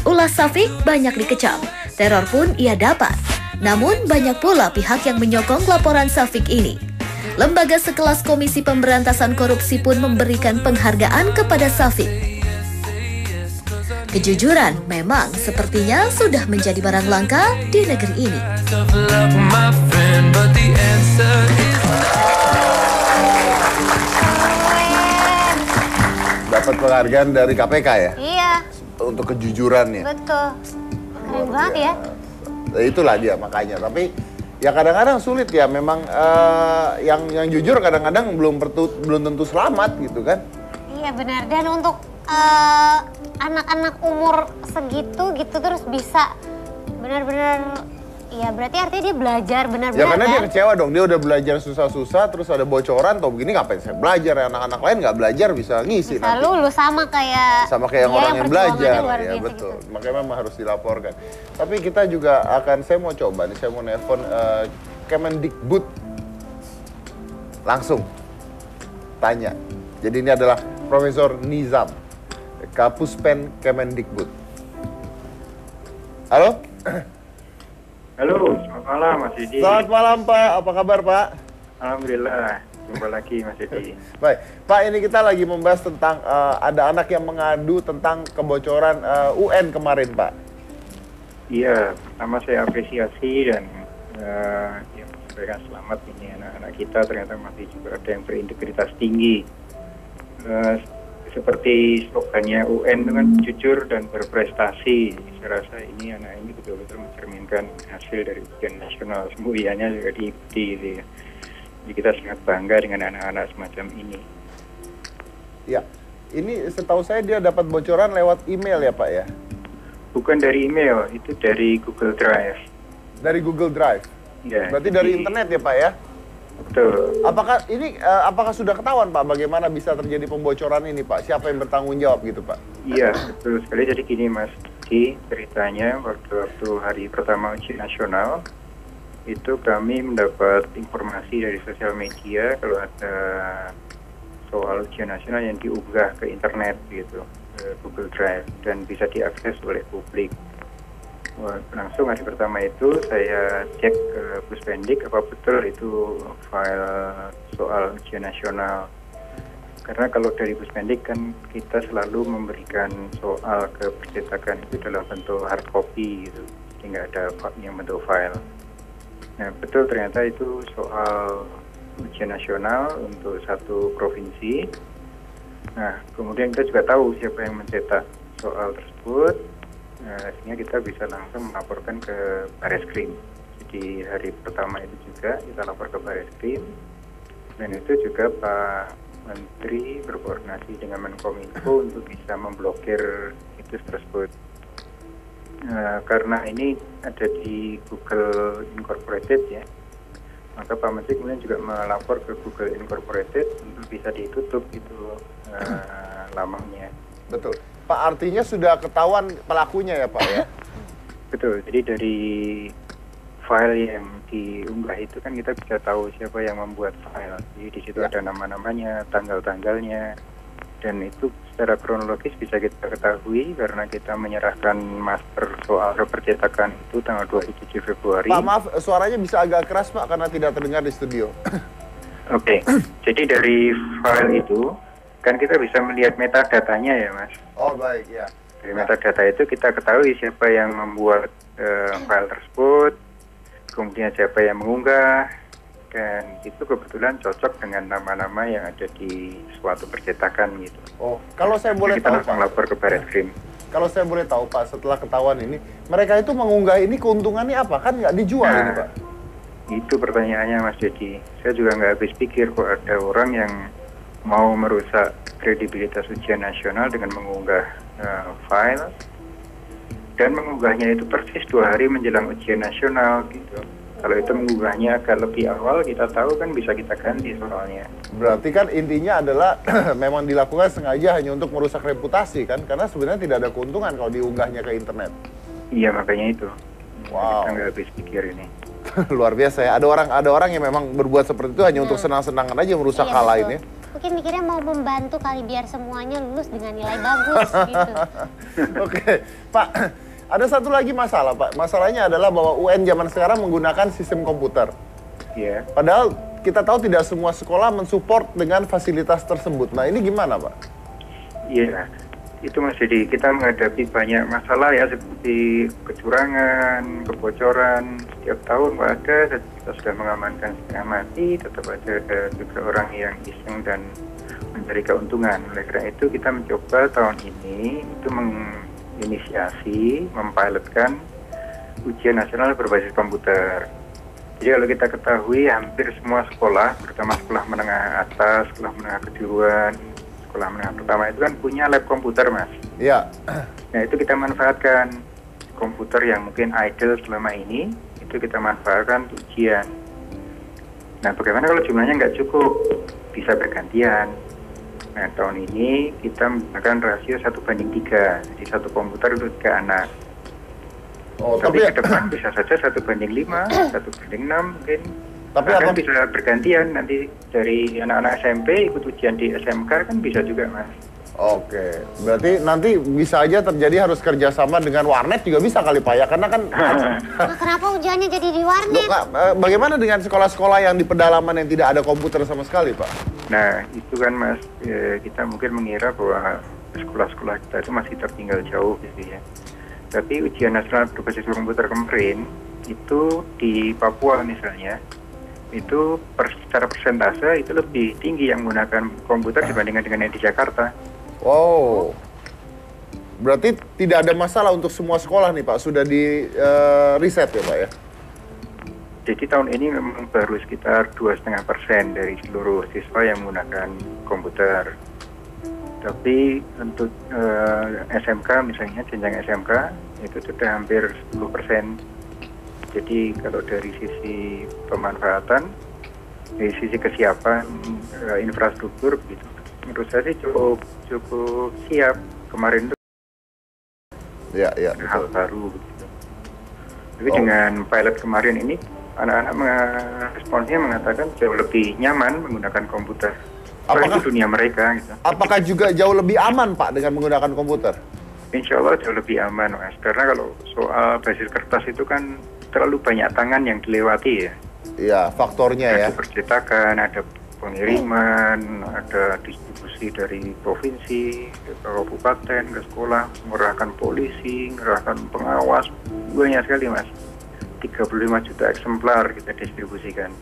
Speaker 5: Ulah Syafiq banyak dikecam, teror pun ia dapat. Namun banyak pula pihak yang menyokong laporan Syafiq ini. Lembaga sekelas Komisi Pemberantasan Korupsi pun memberikan penghargaan kepada Syafiq. Kejujuran memang sepertinya sudah menjadi barang langka di negeri ini.
Speaker 1: Dapat penghargaan dari KPK ya?
Speaker 2: Iya.
Speaker 1: Untuk kejujurannya.
Speaker 2: Betul. Keren banget ya.
Speaker 1: Itulah dia makanya. Tapi ya kadang-kadang sulit ya. Memang yang jujur kadang-kadang belum tentu selamat gitu kan?
Speaker 2: Iya benar. Dan untuk anak-anak umur segitu gitu terus bisa benar-benar ya berarti artinya dia belajar benar-benar
Speaker 1: ya karena
Speaker 2: kan?
Speaker 1: dia kecewa dong, dia udah belajar susah-susah terus ada bocoran atau begini ngapain saya belajar ya, anak-anak lain nggak belajar bisa ngisi
Speaker 2: Bisa
Speaker 1: nanti.
Speaker 2: lulus sama kayak
Speaker 1: Yang orang yang belajar
Speaker 2: luar
Speaker 1: ya
Speaker 2: biasa
Speaker 1: betul
Speaker 2: gitu.
Speaker 1: makanya memang harus dilaporkan. Tapi kita juga saya mau coba nih, saya mau nelpon Kemendikbud langsung tanya. Jadi ini adalah Profesor Nizam, Kapuspen Kemendikbud. Halo?
Speaker 6: Halo, selamat malam Mas Didi.
Speaker 1: Selamat malam Pak, apa kabar Pak?
Speaker 6: Alhamdulillah, jumpa lagi Mas Didi.
Speaker 1: Baik, Pak ini kita lagi membahas tentang ada anak yang mengadu tentang kebocoran UN kemarin Pak.
Speaker 6: Iya, pertama saya apresiasi dan ya, memberikan selamat ini anak-anak kita ternyata masih juga ada yang berintegritas tinggi. Seperti slogannya UN itu kan jujur dan berprestasi. Saya rasa ini anak ini betul-betul mencerminkan hasil dari ujian nasional. Semuanya juga diikuti gitu ya. Jadi kita sangat bangga dengan anak-anak semacam ini.
Speaker 1: Ya, ini setahu saya dia dapat bocoran lewat email ya Pak ya?
Speaker 6: Bukan dari email, itu dari Google Drive.
Speaker 1: Dari Google Drive?
Speaker 6: Ya,
Speaker 1: berarti dari internet ya Pak ya?
Speaker 6: Betul.
Speaker 1: Apakah sudah ketahuan Pak bagaimana bisa terjadi pembocoran ini Pak? Siapa yang bertanggung jawab gitu Pak?
Speaker 6: Iya, betul sekali. Jadi gini Mas, ceritanya waktu hari pertama ujian nasional itu kami mendapat informasi dari sosial media kalau ada soal ujian nasional yang diunggah ke internet gitu, ke Google Drive dan bisa diakses oleh publik. Langsung hari pertama itu saya cek ke Puspendik apa betul itu file soal ujian nasional. Karena kalau dari Puspendik kan kita selalu memberikan soal ke percetakan itu dalam bentuk hard copy gitu, jadi nggak ada yang bentuk file. Nah betul ternyata itu soal ujian nasional untuk satu provinsi Nah, kemudian kita juga tahu siapa yang mencetak soal tersebut, sehingga kita bisa langsung melaporkan ke Bareskrim. Jadi hari pertama itu juga kita lapor ke Bareskrim, dan itu juga Pak Menteri berkoordinasi dengan Menkominfo untuk bisa memblokir situs tersebut. Karena ini ada di Google Incorporated ya, maka Pak Menteri kemudian juga melapor ke Google Incorporated untuk bisa ditutup itu lamanya.
Speaker 1: Betul. Pak, artinya sudah ketahuan pelakunya ya Pak ya?
Speaker 6: Betul, jadi dari file yang diunggah itu kan kita bisa tahu siapa yang membuat file. Jadi di situ ada nama-namanya, tanggal-tanggalnya, dan itu secara kronologis bisa kita ketahui karena kita menyerahkan master soal percetakan itu tanggal 27 Februari.
Speaker 1: Pak, maaf, suaranya bisa agak keras Pak karena tidak terdengar di studio.
Speaker 6: Oke, jadi dari file itu kan kita bisa melihat metadatanya ya Mas.
Speaker 1: Oh baik ya.
Speaker 6: Dari metadata itu kita ketahui siapa yang membuat file tersebut, kemudian siapa yang mengunggah, dan itu kebetulan cocok dengan nama-nama yang ada di suatu percetakan gitu.
Speaker 1: Oh, kalau saya boleh
Speaker 6: kita
Speaker 1: tahu
Speaker 6: langsung
Speaker 1: Pak.
Speaker 6: lapor ke Bareskrim.
Speaker 1: Kalau saya boleh tahu Pak, setelah ketahuan ini, mereka itu mengunggah ini keuntungannya apa? Kan nggak dijual ini Pak.
Speaker 6: Itu pertanyaannya Mas Dedi. Saya juga nggak habis pikir kok ada orang yang mau merusak kredibilitas ujian nasional dengan mengunggah file, dan mengunggahnya itu persis 2 hari menjelang ujian nasional gitu. Kalau itu mengunggahnya agak lebih awal, kita tahu kan bisa kita ganti soalnya.
Speaker 1: Berarti kan intinya adalah memang dilakukan sengaja hanya untuk merusak reputasi kan? Karena sebenarnya tidak ada keuntungan kalau diunggahnya ke internet.
Speaker 6: Iya, makanya itu.
Speaker 1: Wow.
Speaker 6: Kita nggak habis pikir ini.
Speaker 1: Luar biasa ya. Ada orang yang memang berbuat seperti itu hanya untuk senang-senangan aja merusak hal lain ya.
Speaker 2: Mungkin mikirnya mau membantu kali biar semuanya lulus dengan nilai bagus gitu.
Speaker 1: Oke, Pak. Ada satu lagi masalah, Pak. Masalahnya adalah bahwa UN zaman sekarang menggunakan sistem komputer.
Speaker 6: Iya.
Speaker 1: Padahal kita tahu tidak semua sekolah mensupport dengan fasilitas tersebut. Nah, ini gimana, Pak?
Speaker 6: Iya. Itu Mas Dedi, kita menghadapi banyak masalah ya, seperti kecurangan, kebocoran. Setiap tahun ada, kita sudah mengamankan setengah mati, tetap ada juga orang yang iseng dan mencari keuntungan. Oleh karena itu kita mencoba tahun ini itu menginisiasi, mempilotkan ujian nasional berbasis komputer. Jadi kalau kita ketahui hampir semua sekolah, terutama sekolah menengah atas, sekolah menengah kejuruan, sekolah menengah pertama itu kan punya lab komputer Mas.
Speaker 1: Iya.
Speaker 6: Nah itu kita manfaatkan komputer yang mungkin idle selama ini, itu kita manfaatkan untuk ujian. Nah bagaimana kalau jumlahnya nggak cukup, bisa bergantian. Nah tahun ini kita menggunakan rasio 1:3, jadi satu komputer untuk 3 anak.
Speaker 1: Oh,
Speaker 6: tapi ke depan bisa saja 1:5, 1:6 mungkin.
Speaker 1: Tapi
Speaker 6: bahkan bisa bergantian nanti dari anak-anak SMP ikut ujian di SMK kan bisa juga Mas.
Speaker 1: Oke, berarti nanti bisa aja terjadi harus kerjasama dengan warnet juga bisa kali Pak ya, karena kan.
Speaker 2: Nah, kenapa ujiannya jadi di warnet?
Speaker 1: Loh, Kak, bagaimana dengan sekolah-sekolah yang di pedalaman yang tidak ada komputer sama sekali Pak?
Speaker 6: Nah itu kan Mas, kita mungkin mengira bahwa sekolah-sekolah kita itu masih tertinggal jauh gitu ya. Tapi ujian nasional berbasis komputer kemarin itu di Papua misalnya, itu secara persentase itu lebih tinggi yang menggunakan komputer dibandingkan dengan yang di Jakarta.
Speaker 1: Wow, berarti tidak ada masalah untuk semua sekolah nih Pak, sudah di riset ya Pak ya?
Speaker 6: Jadi tahun ini memang baru sekitar 2,5% dari seluruh siswa yang menggunakan komputer. Tapi untuk SMK misalnya, jenjang SMK itu sudah hampir 10%. Jadi kalau dari sisi pemanfaatan, dari sisi kesiapan infrastruktur begitu, menurut saya sih cukup siap. Kemarin itu
Speaker 1: Ya,
Speaker 6: hal
Speaker 1: betul.
Speaker 6: baru begitu. Tapi dengan pilot kemarin ini, anak-anak responsnya mengatakan jauh lebih nyaman menggunakan komputer.
Speaker 1: Apakah
Speaker 6: itu dunia mereka gitu.
Speaker 1: Apakah juga jauh lebih aman Pak dengan menggunakan komputer?
Speaker 6: Insya Allah jauh lebih aman Mas. Karena kalau soal basis kertas itu kan terlalu banyak tangan yang dilewati ya.
Speaker 1: Iya, faktornya ya.
Speaker 6: Ada percetakan, ada pengiriman, ada distribusi dari provinsi ke kabupaten, ke sekolah, mengerahkan polisi, mengerahkan pengawas, banyak sekali Mas. 35 juta eksemplar kita distribusikan.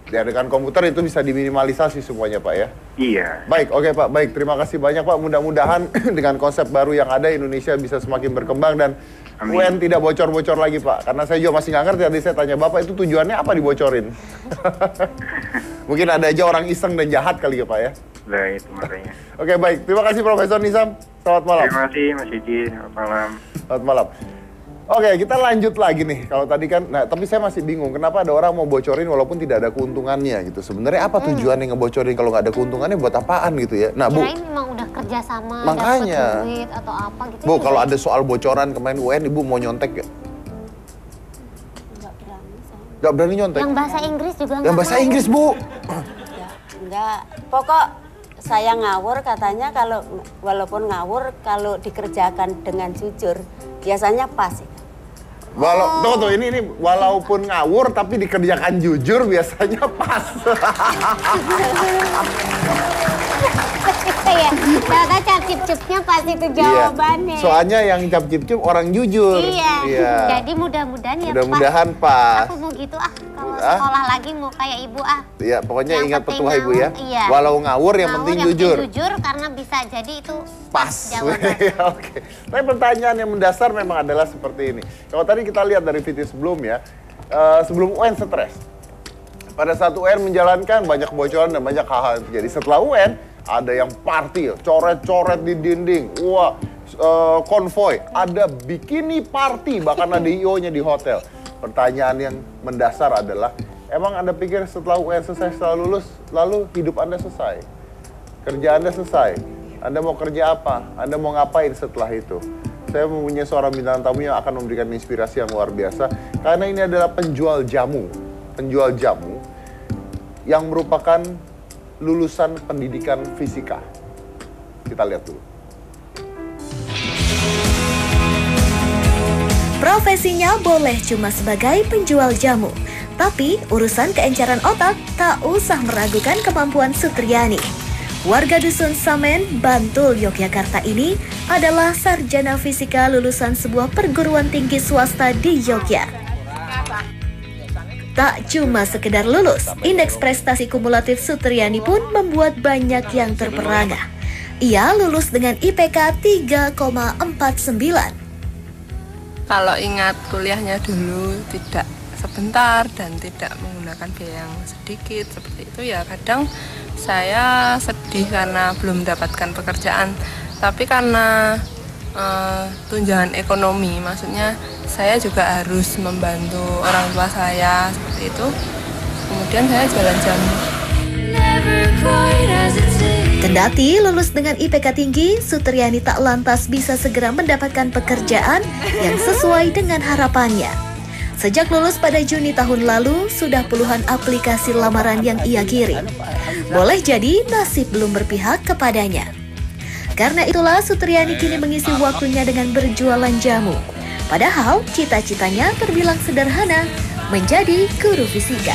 Speaker 1: Ya, dengan komputer itu bisa diminimalisasi semuanya, Pak ya?
Speaker 6: Iya.
Speaker 1: Baik, oke Pak. Baik, terima kasih banyak Pak. Mudah-mudahan dengan konsep baru yang ada, Indonesia bisa semakin berkembang dan
Speaker 6: Amin.
Speaker 1: UN tidak bocor-bocor lagi, Pak. Karena saya juga masih nggak ngerti, tadi saya tanya Bapak itu tujuannya apa dibocorin? Mungkin ada aja orang iseng dan jahat kali ya, Pak ya?
Speaker 6: Nah, itu makanya.
Speaker 1: Oke, baik. Terima kasih Profesor Nizam. Selamat malam.
Speaker 6: Terima kasih Mas Didi. Selamat malam.
Speaker 1: Selamat malam. Oke, kita lanjut lagi nih. Kalau tadi kan, nah tapi saya masih bingung kenapa ada orang mau bocorin walaupun tidak ada keuntungannya gitu. Sebenarnya apa tujuannya ngebocorin kalau nggak ada keuntungannya buat apaan gitu ya? Nah, Bu.
Speaker 2: Kirain memang udah kerja sama,
Speaker 1: Makanya.
Speaker 2: dapet duit atau apa gitu.
Speaker 1: Bu, kalau ada soal bocoran kemarin UN, Ibu mau nyontek ya? Nggak berani nyontek?
Speaker 2: Yang bahasa Inggris juga
Speaker 1: Yang bahasa Inggris, Bu.
Speaker 3: Enggak, pokok saya ngawur katanya kalau walaupun ngawur kalau dikerjakan dengan jujur biasanya pas.
Speaker 1: Tuh, ini walaupun ngawur tapi dikerjakan jujur biasanya pas.
Speaker 2: ya, ternyata cap-cip-cipnya pas itu jawabannya.
Speaker 1: Iya. Soalnya yang cap-cip-cip orang jujur.
Speaker 2: Iya. Jadi mudah-mudahan ya
Speaker 1: mudah-mudahan pas.
Speaker 2: Aku mau gitu kalau sekolah lagi mau kayak ibu
Speaker 1: Iya, pokoknya
Speaker 2: yang
Speaker 1: ingat
Speaker 2: penting
Speaker 1: petua Ibu ya.
Speaker 2: Iya.
Speaker 1: Walau ngawur yang penting jujur.
Speaker 2: Jujur karena bisa jadi itu
Speaker 1: Pas.
Speaker 2: jawaban.
Speaker 1: Oke. Tapi pertanyaan yang mendasar memang adalah seperti ini. Kalau tadi kita lihat dari video sebelumnya, sebelum UN stres. Pada saat UN menjalankan banyak kebocoran dan banyak hal-hal yang terjadi. Setelah UN ada yang party, coret-coret di dinding, wah, konvoy, ada bikini party, bahkan ada IO-nya di hotel. Pertanyaan yang mendasar adalah, emang Anda pikir setelah UN selesai, setelah lulus, lalu hidup Anda selesai? Kerja Anda selesai? Anda mau kerja apa? Anda mau ngapain setelah itu? Saya mempunyai seorang bintang tamu yang akan memberikan inspirasi yang luar biasa, karena ini adalah penjual jamu yang merupakan lulusan pendidikan fisika. Kita lihat dulu.
Speaker 5: Profesinya boleh cuma sebagai penjual jamu, tapi urusan keenceran otak tak usah meragukan kemampuan Sutriani. Warga Dusun Samen, Bantul, Yogyakarta ini adalah sarjana fisika lulusan sebuah perguruan tinggi swasta di Yogyakarta. Tak cuma sekedar lulus, indeks prestasi kumulatif Sutriani pun membuat banyak yang terperangah. Ia lulus dengan IPK 3,49.
Speaker 7: Kalau ingat kuliahnya dulu tidak sebentar dan tidak menggunakan biaya yang sedikit seperti itu ya kadang saya sedih karena belum mendapatkan pekerjaan. Tapi karena tunjangan ekonomi, maksudnya saya juga harus membantu orang tua saya seperti itu. Kemudian saya jualan jamu.
Speaker 5: Kendati lulus dengan IPK tinggi, Sutriani tak lantas bisa segera mendapatkan pekerjaan yang sesuai dengan harapannya. Sejak lulus pada Juni tahun lalu, sudah puluhan aplikasi lamaran yang ia kirim. Boleh jadi nasib belum berpihak kepadanya. Karena itulah Sutriani kini mengisi waktunya dengan berjualan jamu. Padahal cita-citanya terbilang sederhana, menjadi guru fisika.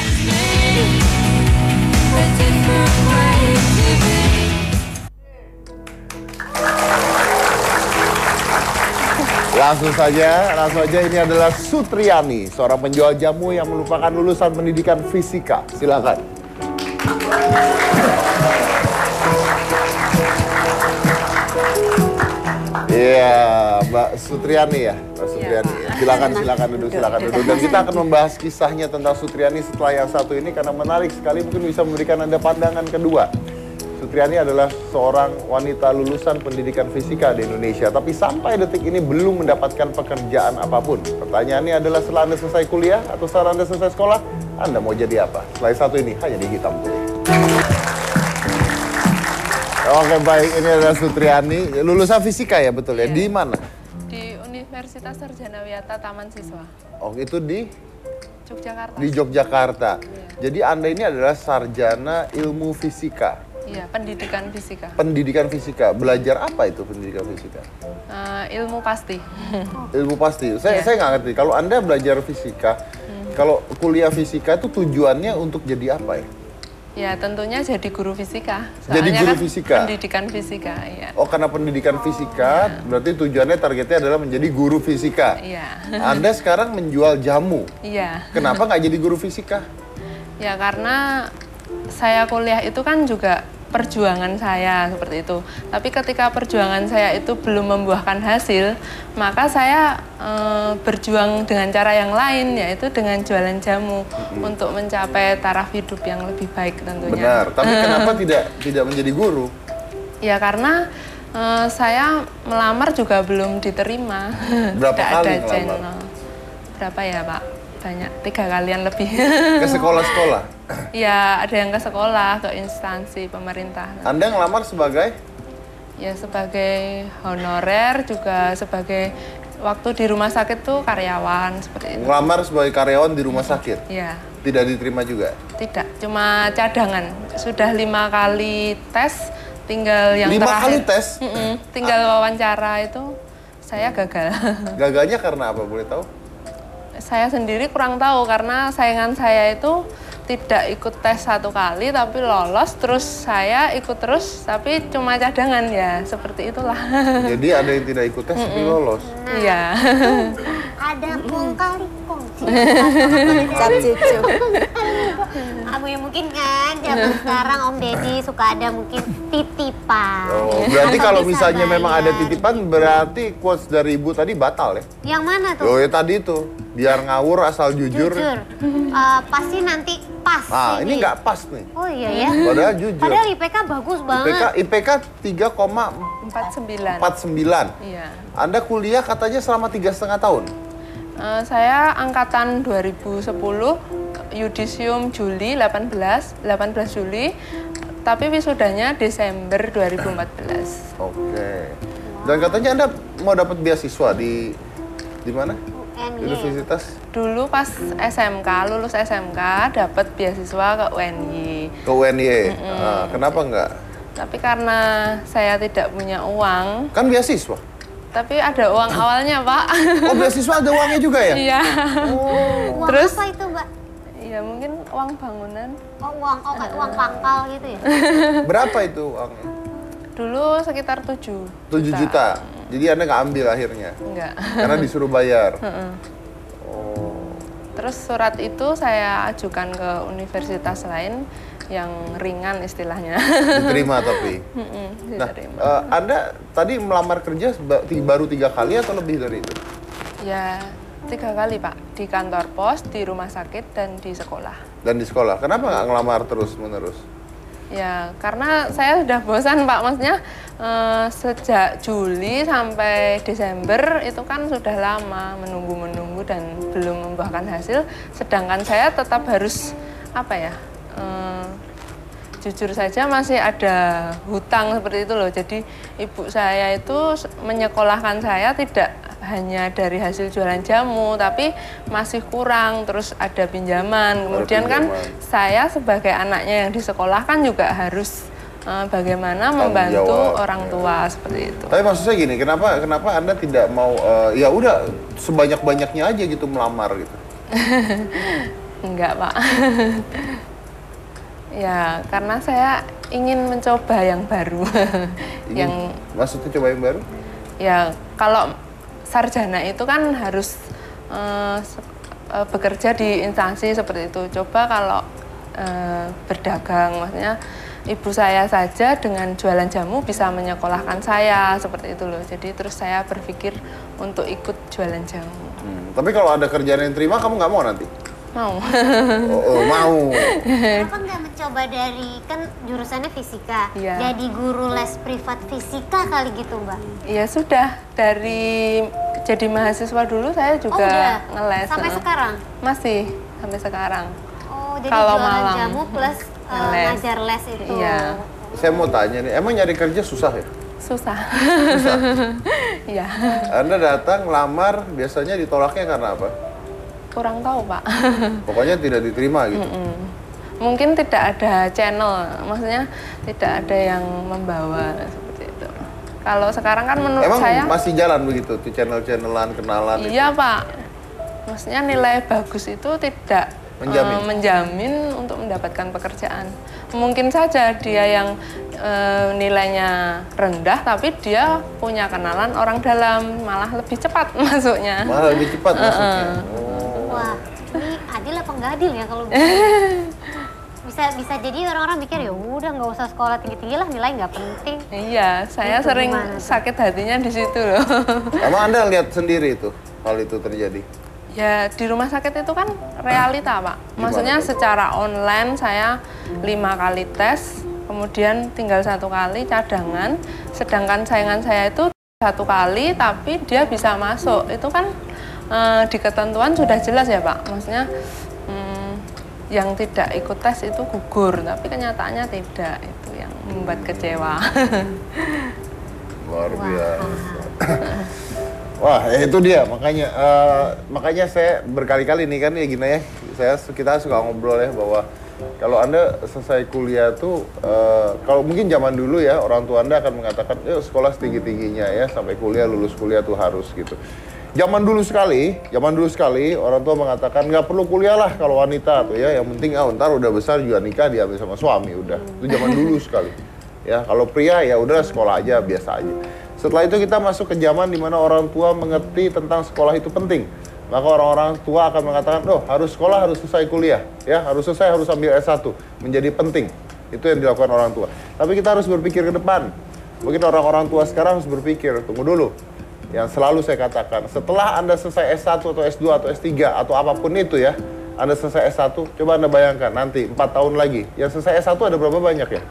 Speaker 1: Langsung saja ini adalah Sutriani, seorang penjual jamu yang merupakan lulusan pendidikan fisika. Silakan. Iya, Mbak Sutriani ya, Mbak Sutriani. Silakan duduk. Dan kita akan membahas kisahnya tentang Sutriani setelah yang satu ini karena menarik sekali, mungkin bisa memberikan Anda pandangan kedua. Sutriani adalah seorang wanita lulusan pendidikan fisika di Indonesia, tapi sampai detik ini belum mendapatkan pekerjaan apapun. Pertanyaannya adalah setelah Anda selesai kuliah atau setelah Anda selesai sekolah, Anda mau jadi apa? Setelah satu ini hanya di Hitam Putih. Oke, baik, ini adalah Sutriani, lulusan fisika ya, betul ya?
Speaker 7: Iya.
Speaker 1: Di mana?
Speaker 7: Di Universitas Sarjana Wiyata Taman Siswa,
Speaker 1: Oh, itu di
Speaker 7: Yogyakarta.
Speaker 1: Yogyakarta.
Speaker 7: Iya.
Speaker 1: Jadi Anda ini adalah sarjana ilmu fisika.
Speaker 7: Iya, pendidikan fisika.
Speaker 1: Pendidikan fisika. Belajar apa itu pendidikan fisika?
Speaker 7: Ilmu pasti.
Speaker 1: Ilmu pasti. Saya nggak ngerti. Kalau Anda belajar fisika, kalau kuliah fisika itu tujuannya untuk jadi apa ya?
Speaker 7: Ya, tentunya jadi guru fisika.
Speaker 1: Jadi
Speaker 7: Soalnya
Speaker 1: guru
Speaker 7: kan
Speaker 1: fisika?
Speaker 7: Pendidikan fisika, iya.
Speaker 1: Oh, karena pendidikan fisika, berarti tujuannya targetnya adalah menjadi guru fisika.
Speaker 7: Iya.
Speaker 1: Anda sekarang menjual jamu.
Speaker 7: Iya.
Speaker 1: Kenapa nggak jadi guru fisika?
Speaker 7: Ya karena saya kuliah itu kan juga perjuangan saya seperti itu. Tapi ketika perjuangan saya itu belum membuahkan hasil, maka saya berjuang dengan cara yang lain, yaitu dengan jualan jamu untuk mencapai taraf hidup yang lebih baik tentunya.
Speaker 1: Benar, tapi kenapa tidak menjadi guru?
Speaker 7: Ya karena saya melamar juga belum diterima.
Speaker 1: Berapa
Speaker 7: Tidak
Speaker 1: kali
Speaker 7: ada
Speaker 1: ngelamar?
Speaker 7: channel. Berapa ya Pak? Banyak, 3 kalian lebih.
Speaker 1: Ke sekolah-sekolah?
Speaker 7: Ya, ada yang ke sekolah, ke instansi pemerintah.
Speaker 1: Anda ngelamar sebagai?
Speaker 7: Ya, sebagai honorer, juga sebagai waktu di rumah sakit tuh karyawan, seperti itu.
Speaker 1: Ngelamar sebagai karyawan di rumah sakit?
Speaker 7: Ya,
Speaker 1: Tidak diterima juga?
Speaker 7: tidak. Cuma cadangan. Sudah 5 kali tes, tinggal yang
Speaker 1: 5
Speaker 7: terakhir.
Speaker 1: kali tes?
Speaker 7: Tinggal wawancara itu, saya gagal.
Speaker 1: Gagalnya karena apa, boleh tahu?
Speaker 7: Saya sendiri kurang tahu, karena saingan saya itu tidak ikut tes 1 kali tapi lolos, terus saya ikut terus tapi cuma cadangan, ya seperti itulah.
Speaker 1: Jadi ada yang tidak ikut tes tapi lolos?
Speaker 7: Iya.
Speaker 2: Ada kong kali kong.
Speaker 3: Cap cucu.
Speaker 2: Kamu yang mungkin kan zaman sekarang Om Deddy suka ada mungkin titipan.
Speaker 1: Oh, berarti
Speaker 2: Atau
Speaker 1: kalau
Speaker 2: bisa
Speaker 1: misalnya memang ada
Speaker 2: bayar.
Speaker 1: titipan, berarti quotes dari Ibu tadi batal ya?
Speaker 2: Yang mana tuh?
Speaker 1: Oh ya tadi itu, biar ngawur asal jujur.
Speaker 2: Pasti nanti pas.
Speaker 1: Nah, ini nggak pas nih.
Speaker 2: Oh iya ya.
Speaker 1: Padahal jujur.
Speaker 2: Padahal IPK bagus banget.
Speaker 1: IPK 3,49.
Speaker 7: 49. Iya.
Speaker 1: Anda kuliah katanya selama 3,5 tahun?
Speaker 7: Saya angkatan 2010, yudisium Juli 18 Juli, tapi wisudanya Desember 2014.
Speaker 1: Oke. Dan katanya Anda mau dapat beasiswa di mana?
Speaker 2: UNY.
Speaker 1: Universitas?
Speaker 7: Dulu pas SMK, lulus SMK, dapat beasiswa ke UNY.
Speaker 1: Ke UNY. Nah, kenapa enggak?
Speaker 7: Tapi karena saya tidak punya uang,
Speaker 1: Kan beasiswa.
Speaker 7: tapi ada uang awalnya, Pak.
Speaker 1: Oh, beasiswa ada uangnya juga ya?
Speaker 7: Iya.
Speaker 2: Uang
Speaker 7: Terus?
Speaker 2: apa itu, Mbak?
Speaker 7: Iya, mungkin uang bangunan.
Speaker 2: Oh, kayak uang pangkal gitu ya?
Speaker 1: Berapa itu uangnya?
Speaker 7: Dulu sekitar 7
Speaker 1: 7 juta. Jadi Anda nggak ambil akhirnya?
Speaker 7: Enggak.
Speaker 1: Karena disuruh bayar? Oh.
Speaker 7: Terus surat itu saya ajukan ke universitas lain yang ringan istilahnya.
Speaker 1: Diterima tapi? Nah,
Speaker 7: Diterima.
Speaker 1: Anda tadi melamar kerja baru 3 kali atau lebih dari itu?
Speaker 7: Ya, 3 kali Pak. Di kantor pos, di rumah sakit, dan di sekolah.
Speaker 1: Dan di sekolah? Kenapa nggak ngelamar terus-menerus?
Speaker 7: Ya, karena saya sudah bosan Pak. Maksudnya sejak Juli sampai Desember itu kan sudah lama menunggu-menunggu dan belum membuahkan hasil. Sedangkan saya tetap harus, apa ya, jujur saja masih ada hutang seperti itu loh. Jadi ibu saya itu menyekolahkan saya tidak hanya dari hasil jualan jamu, tapi masih kurang, terus ada pinjaman. Kemudian kan saya sebagai anaknya yang disekolahkan juga harus bagaimana membantu
Speaker 1: jawab,
Speaker 7: orang tua seperti itu.
Speaker 1: Tapi maksud saya gini, kenapa Anda tidak mau ya udah sebanyak-banyaknya aja gitu melamar gitu?
Speaker 7: Enggak, Pak. Ya, karena saya ingin mencoba yang baru.
Speaker 1: Maksudnya coba yang baru?
Speaker 7: Ya, kalau sarjana itu kan harus bekerja di instansi seperti itu. Coba kalau berdagang, maksudnya ibu saya saja dengan jualan jamu bisa menyekolahkan saya seperti itu loh. Jadi terus saya berpikir untuk ikut jualan jamu.
Speaker 1: Tapi kalau ada kerjaan yang terima, kamu nggak mau nanti?
Speaker 7: Mau.
Speaker 1: Mau.
Speaker 2: Kenapa nggak mencoba dari, kan jurusannya fisika,
Speaker 7: Iya.
Speaker 2: jadi guru les privat fisika kali gitu, Mbak?
Speaker 7: Ya sudah, dari jadi mahasiswa dulu saya juga
Speaker 2: udah?
Speaker 7: ngeles.
Speaker 2: Sampai sekarang?
Speaker 7: Masih, sampai sekarang.
Speaker 2: Oh, jadi
Speaker 7: Kalau
Speaker 2: jualan
Speaker 7: malam.
Speaker 2: jamu plus
Speaker 7: Les.
Speaker 2: ngajar les itu.
Speaker 7: Iya.
Speaker 1: Saya mau tanya nih, emang nyari kerja susah ya?
Speaker 7: Susah. Iya.
Speaker 1: Anda datang, lamar, biasanya ditolaknya karena apa?
Speaker 7: Kurang tahu, Pak.
Speaker 1: Pokoknya tidak diterima gitu.
Speaker 7: Mungkin tidak ada channel, maksudnya tidak ada yang membawa seperti itu. Kalau sekarang kan menurut
Speaker 1: Emang
Speaker 7: saya
Speaker 1: masih jalan begitu tuh channel-channelan, kenalan itu?
Speaker 7: iya, Pak. Maksudnya nilai bagus itu tidak menjamin untuk mendapatkan pekerjaan. Mungkin saja dia yang nilainya rendah, tapi dia punya kenalan orang dalam, malah lebih cepat masuknya.
Speaker 1: Malah lebih cepat masuknya.
Speaker 2: Wah, ini adil apa nggak adil ya kalau begitu? bisa jadi orang-orang mikir ya udah nggak usah sekolah tinggi-tinggi lah, nilai nggak penting.
Speaker 7: Iya, saya
Speaker 2: Itu
Speaker 7: sering
Speaker 2: gimana tuh?
Speaker 7: sakit hatinya di situ loh.
Speaker 1: Emang Anda lihat sendiri itu, hal itu terjadi?
Speaker 7: Ya di rumah sakit itu kan realita Pak. Maksudnya
Speaker 1: Gimana tuh?
Speaker 7: secara online saya 5 kali tes, kemudian tinggal 1 kali cadangan. Sedangkan saingan saya itu 1 kali tapi dia bisa masuk. Itu kan di ketentuan sudah jelas ya Pak. Maksudnya yang tidak ikut tes itu gugur, tapi kenyataannya tidak. Itu yang membuat kecewa.
Speaker 1: Luar biasa. Wah, ya itu dia. Makanya saya berkali-kali nih kan ya gini ya. Kita suka ngobrol ya bahwa kalau Anda selesai kuliah tuh, kalau mungkin zaman dulu ya orang tua Anda akan mengatakan, yuk sekolah setinggi-tingginya ya sampai kuliah, lulus kuliah tuh harus gitu. Zaman dulu sekali orang tua mengatakan nggak perlu kuliah lah kalau wanita tuh ya, yang penting ntar udah besar juga nikah diambil sama suami udah. Itu zaman dulu sekali. Ya kalau pria ya udah sekolah aja biasa aja. Setelah itu kita masuk ke zaman di mana orang tua mengerti tentang sekolah itu penting. Maka orang-orang tua akan mengatakan, oh harus sekolah, harus selesai kuliah, ya harus selesai, harus ambil S1, menjadi penting. Itu yang dilakukan orang tua. Tapi kita harus berpikir ke depan. Mungkin orang-orang tua sekarang harus berpikir, tunggu dulu. Yang selalu saya katakan, setelah Anda selesai S1 atau S2 atau S3 atau apapun itu ya, Anda selesai S1, coba Anda bayangkan nanti 4 tahun lagi, yang selesai S1 ada berapa banyak ya?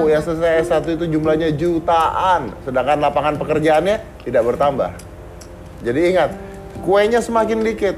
Speaker 1: Yang selesai S1 itu jumlahnya jutaan, sedangkan lapangan pekerjaannya tidak bertambah. Jadi ingat, kuenya semakin dikit,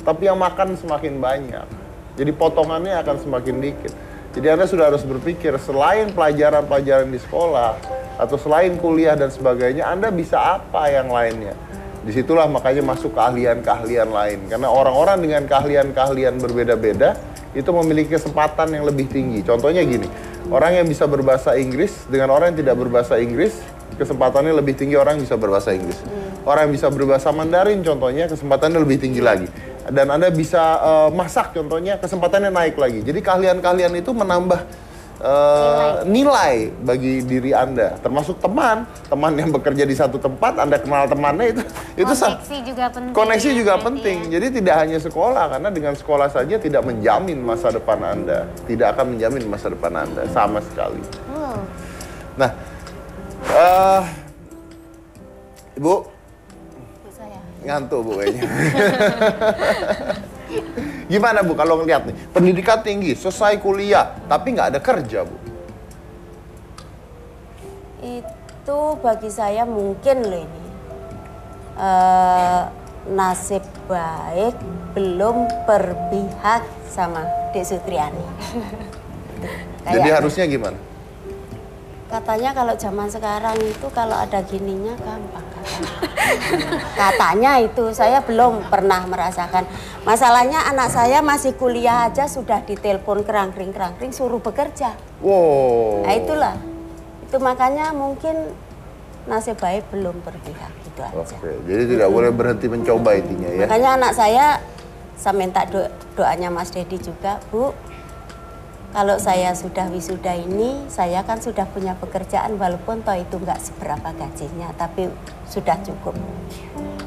Speaker 1: tapi yang makan semakin banyak. Jadi potongannya akan semakin dikit. Jadi Anda sudah harus berpikir, selain pelajaran-pelajaran di sekolah, atau selain kuliah dan sebagainya, Anda bisa apa yang lainnya. Disitulah makanya masuk keahlian-keahlian lain. Karena orang-orang dengan keahlian-keahlian berbeda-beda, itu memiliki kesempatan yang lebih tinggi. Contohnya gini, orang yang bisa berbahasa Inggris dengan orang yang tidak berbahasa Inggris, kesempatannya lebih tinggi orang yang bisa berbahasa Inggris. Orang yang bisa berbahasa Mandarin contohnya, kesempatannya lebih tinggi lagi. Dan Anda bisa masak contohnya, kesempatannya naik lagi. Jadi keahlian-keahlian itu menambah nilai bagi diri Anda. Termasuk teman yang bekerja di satu tempat, Anda kenal temannya itu koneksi juga penting. Jadi tidak hanya sekolah, karena dengan sekolah saja tidak menjamin masa depan Anda. Tidak akan menjamin masa depan Anda sama sekali. Nah, Ibu, ngantuk Bu kayaknya. Gimana Bu kalau ngeliat nih, pendidikan tinggi, selesai kuliah, tapi nggak ada kerja Bu?
Speaker 3: Itu bagi saya mungkin loh ini nasib baik belum berpihak sama Dek Sutriani.
Speaker 1: Jadi harusnya gimana?
Speaker 3: Katanya kalau zaman sekarang itu kalau ada gininya gampang katanya itu, saya belum pernah merasakan. Masalahnya anak saya masih kuliah aja sudah ditelepon kerangkring suruh bekerja.
Speaker 1: Wow.
Speaker 3: Nah itulah, itu makanya mungkin nasib baik belum berpihak gitu aja.
Speaker 1: Oke, jadi tidak boleh berhenti mencoba intinya ya.
Speaker 3: Makanya anak saya minta doanya Mas Dedi juga, Bu. Kalau saya sudah wisuda ini, saya kan sudah punya pekerjaan walaupun toh itu nggak seberapa gajinya, tapi sudah cukup.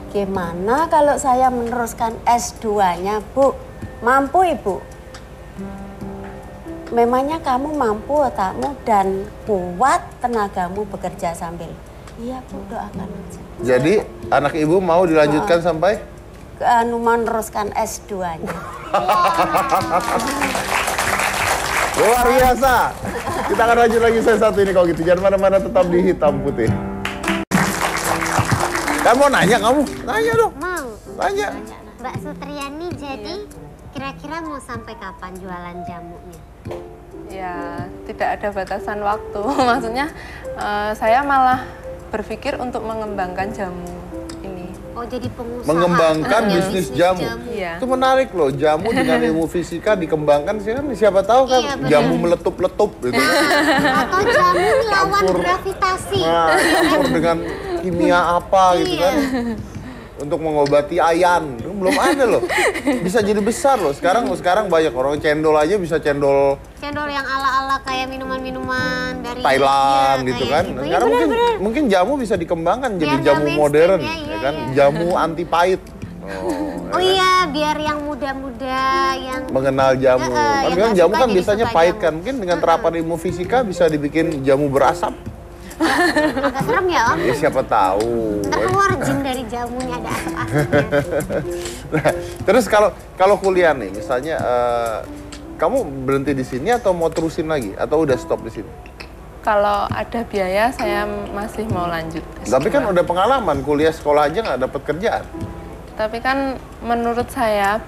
Speaker 3: Gimana kalau saya meneruskan S2-nya, Bu? Mampu, Ibu? Memangnya kamu mampu otakmu dan kuat tenagamu bekerja sambil. Iya, Bu, doakan aja.
Speaker 1: Jadi anak Ibu mau dilanjutkan sampai?
Speaker 3: Meneruskan S2-nya.
Speaker 1: Luar biasa. Kita akan lanjut lagi saya satu ini kalau gitu. Jangan mana-mana, tetap di Hitam Putih. Kamu mau nanya kamu? Nanya dong.
Speaker 2: Mau.
Speaker 1: Nanya.
Speaker 2: Mbak Sutriani, jadi kira-kira mau sampai kapan jualan jamunya?
Speaker 7: Ya, tidak ada batasan waktu. Maksudnya saya malah berpikir untuk mengembangkan jamu ini.
Speaker 2: Oh, jadi pengusaha.
Speaker 1: Mengembangkan bisnis jamu.
Speaker 7: Iya.
Speaker 1: Itu menarik loh, jamu dengan ilmu fisika dikembangkan sih kan, siapa tahu kan
Speaker 2: Iya, benar.
Speaker 1: jamu meletup-letup gitu.
Speaker 2: Atau jamu melawan
Speaker 1: Campur.
Speaker 2: gravitasi.
Speaker 1: Nah, campur dengan kimia apa gitu kan. Untuk mengobati ayan, belum ada loh. Bisa jadi besar loh. Sekarang banyak orang cendol aja bisa cendol
Speaker 2: Cendol yang ala-ala kayak minuman-minuman dari
Speaker 1: Thailand
Speaker 2: Iya,
Speaker 1: gitu
Speaker 2: kayak
Speaker 1: kan.
Speaker 2: gitu.
Speaker 1: Nah,
Speaker 2: Iya,
Speaker 1: sekarang
Speaker 2: benar-benar.
Speaker 1: mungkin jamu bisa dikembangkan jadi
Speaker 2: Biar
Speaker 1: jamu
Speaker 2: nggak
Speaker 1: modern,
Speaker 2: mainstream,
Speaker 1: ya
Speaker 2: iya,
Speaker 1: kan.
Speaker 2: iya.
Speaker 1: Jamu anti pahit.
Speaker 2: Oh iya, biar yang muda-muda yang
Speaker 1: mengenal jamu. Kan
Speaker 2: yang
Speaker 1: kan
Speaker 2: nggak
Speaker 1: jamu
Speaker 2: suka
Speaker 1: kan
Speaker 2: jadi
Speaker 1: biasanya
Speaker 2: suka
Speaker 1: pahit
Speaker 2: jamu.
Speaker 1: kan. Mungkin dengan terapan ilmu fisika bisa dibikin jamu berasap.
Speaker 2: agak serem ya Om.
Speaker 1: Ya siapa tahu.
Speaker 2: Ntar keluar jin dari jamunya, ada asap-asapnya.
Speaker 1: Nah, terus kalau kuliah nih, misalnya kamu berhenti di sini atau mau terusin lagi atau udah stop di sini?
Speaker 7: Kalau ada biaya, saya masih mau lanjut.
Speaker 1: Tapi kan udah pengalaman kuliah sekolah aja nggak dapat kerjaan.
Speaker 7: Tapi kan menurut saya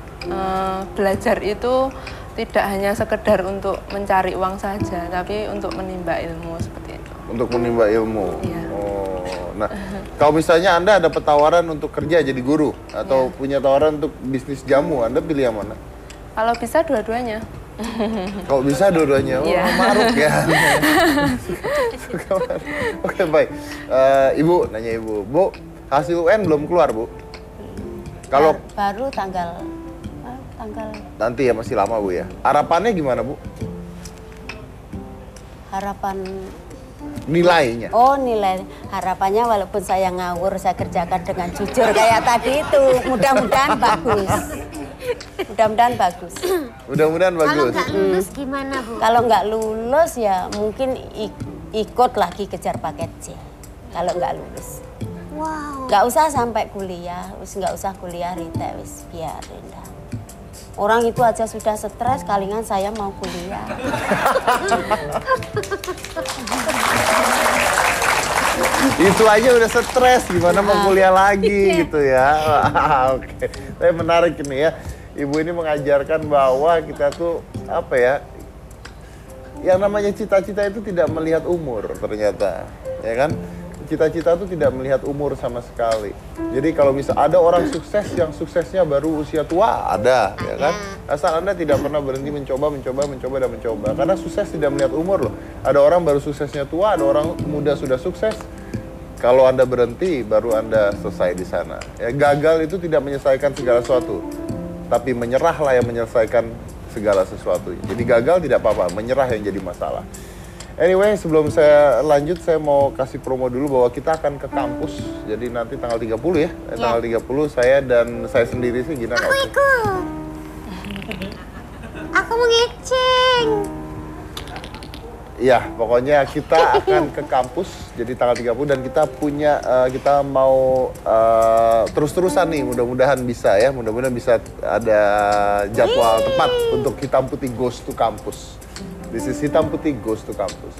Speaker 7: belajar itu tidak hanya sekedar untuk mencari uang saja, tapi untuk menimba ilmu seperti itu.
Speaker 1: Untuk menimba ilmu.
Speaker 7: Iya.
Speaker 1: Oh, nah kalau misalnya Anda dapat tawaran untuk kerja jadi guru atau punya tawaran untuk bisnis jamu, Anda pilih yang mana?
Speaker 7: Kalau bisa dua-duanya.
Speaker 1: Kalau bisa dua-duanya, oh
Speaker 7: Iya.
Speaker 1: maruk ya. Oke baik, Ibu nanya Ibu, Bu hasil UN belum keluar Bu? Kalau
Speaker 3: baru tanggal
Speaker 1: nanti ya masih lama Bu ya. Harapannya gimana Bu?
Speaker 3: harapan
Speaker 1: Nilainya?
Speaker 3: Oh, nilai harapannya walaupun saya ngawur, saya kerjakan dengan jujur kayak tadi itu. Mudah-mudahan bagus. Mudah-mudahan bagus.
Speaker 1: Mudah-mudahan
Speaker 2: Kalau
Speaker 1: bagus.
Speaker 2: nggak lulus gimana Bu?
Speaker 3: Kalau nggak lulus ya mungkin ikut lagi kejar paket C. Kalau nggak lulus.
Speaker 2: Wow.
Speaker 3: Nggak usah sampai kuliah, nggak usah kuliah Rita, biarin dah. Orang itu aja sudah stres, kalingan saya mau kuliah.
Speaker 1: Itu aja udah stres, gimana mau kuliah lagi gitu ya. Oke, tapi menarik ini ya. Ibu ini mengajarkan bahwa kita tuh apa ya, yang namanya cita-cita itu tidak melihat umur ternyata, ya kan? Cita-cita itu tidak melihat umur sama sekali. Jadi kalau misal ada orang sukses yang suksesnya baru usia tua, ada, ya kan? Asal Anda tidak pernah berhenti mencoba. Karena sukses tidak melihat umur loh. Ada orang baru suksesnya tua, ada orang muda sudah sukses. Kalau Anda berhenti, baru Anda selesai di sana. Ya, gagal itu tidak menyelesaikan segala sesuatu, tapi menyerahlah yang menyelesaikan segala sesuatu. Jadi gagal tidak apa-apa, menyerah yang jadi masalah. Anyway, sebelum saya lanjut, saya mau kasih promo dulu bahwa kita akan ke kampus. Jadi nanti tanggal 30 ya. Tanggal 30 saya dan saya sendiri sih, Gina nggak
Speaker 2: Aku
Speaker 1: usah.
Speaker 2: ikut. Aku mau ngeceng.
Speaker 1: Iya, pokoknya kita akan ke kampus. Jadi tanggal 30 dan kita punya, kita mau terus-terusan nih. Mudah-mudahan bisa ya. Mudah-mudahan bisa ada jadwal tepat untuk Hitam Putih Goes to Campus. This is Hitam Putih Goes to Campus.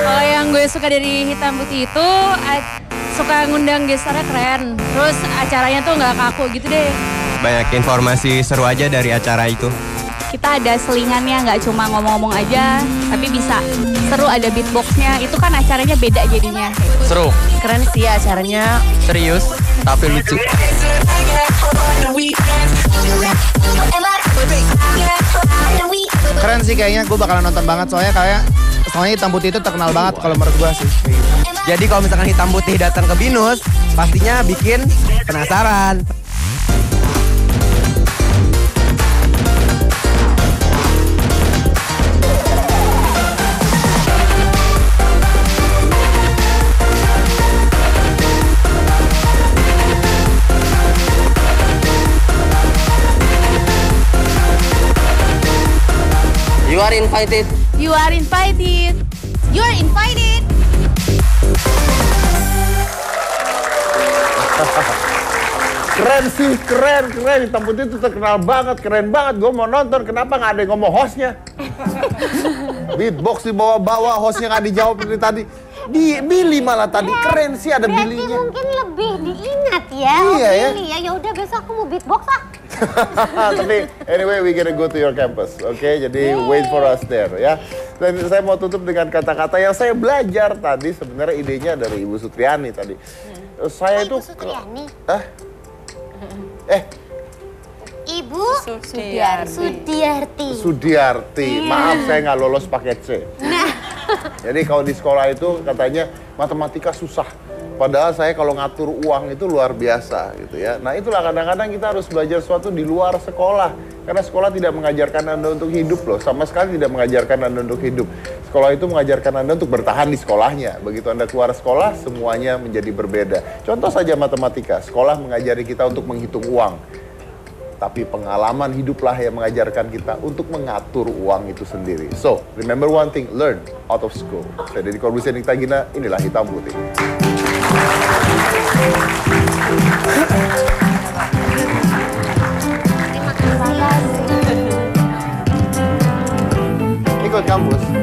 Speaker 8: Kalau yang gue suka dari Hitam Putih itu suka ngundang gestarnya keren. Terus acaranya tuh nggak kaku gitu deh.
Speaker 9: Banyak informasi seru aja dari acara itu.
Speaker 8: Kita ada selingannya, nggak cuma ngomong-ngomong aja, tapi bisa seru, ada beatboxnya. Itu kan acaranya beda jadinya.
Speaker 9: Seru,
Speaker 10: Keren sih acaranya.
Speaker 9: serius, tapi lucu.
Speaker 10: Keren sih kayaknya, gue bakalan nonton banget soalnya Hitam Putih itu terkenal banget kalau menurut gue sih.
Speaker 9: Jadi kalau misalkan Hitam Putih datang ke Binus, pastinya bikin penasaran.
Speaker 11: You are invited.
Speaker 8: You are invited.
Speaker 2: You are invited.
Speaker 1: Keren sih, keren. Hitam Putih itu terkenal banget, keren banget. Gue mau nonton, kenapa nggak ada yang ngomong hostnya? Beatbox dibawa-bawa, hostnya nggak dijawab dari tadi. Billy malah tadi, keren sih ada
Speaker 2: Berarti
Speaker 1: Billy-nya.
Speaker 2: mungkin lebih diingat ya.
Speaker 1: Iya ya.
Speaker 2: Billy ya. Ya udah besok aku mau beatbox ah.
Speaker 1: Tapi anyway, we gonna go to your campus, oke? Jadi wait for us there ya. Dan saya mau tutup dengan kata-kata yang saya belajar tadi. Sebenarnya idenya dari Ibu Sutriani tadi. Saya itu
Speaker 2: Ibu Sutriani. Ibu
Speaker 1: Sudiarti. Maaf, saya nggak lolos paket C. Jadi kalau di sekolah itu katanya matematika susah. Padahal saya kalau ngatur uang itu luar biasa gitu ya. Nah itulah kadang-kadang kita harus belajar sesuatu di luar sekolah. Karena sekolah tidak mengajarkan Anda untuk hidup loh. Sama sekali tidak mengajarkan Anda untuk hidup. Sekolah itu mengajarkan Anda untuk bertahan di sekolahnya. Begitu Anda keluar sekolah, semuanya menjadi berbeda. Contoh saja matematika. Sekolah mengajari kita untuk menghitung uang. Tapi pengalaman hiduplah yang mengajarkan kita untuk mengatur uang itu sendiri. So, remember one thing, learn out of school. Saya Deddy Corbuzier Niktagina, inilah Hitam Putih. Ikut kampus.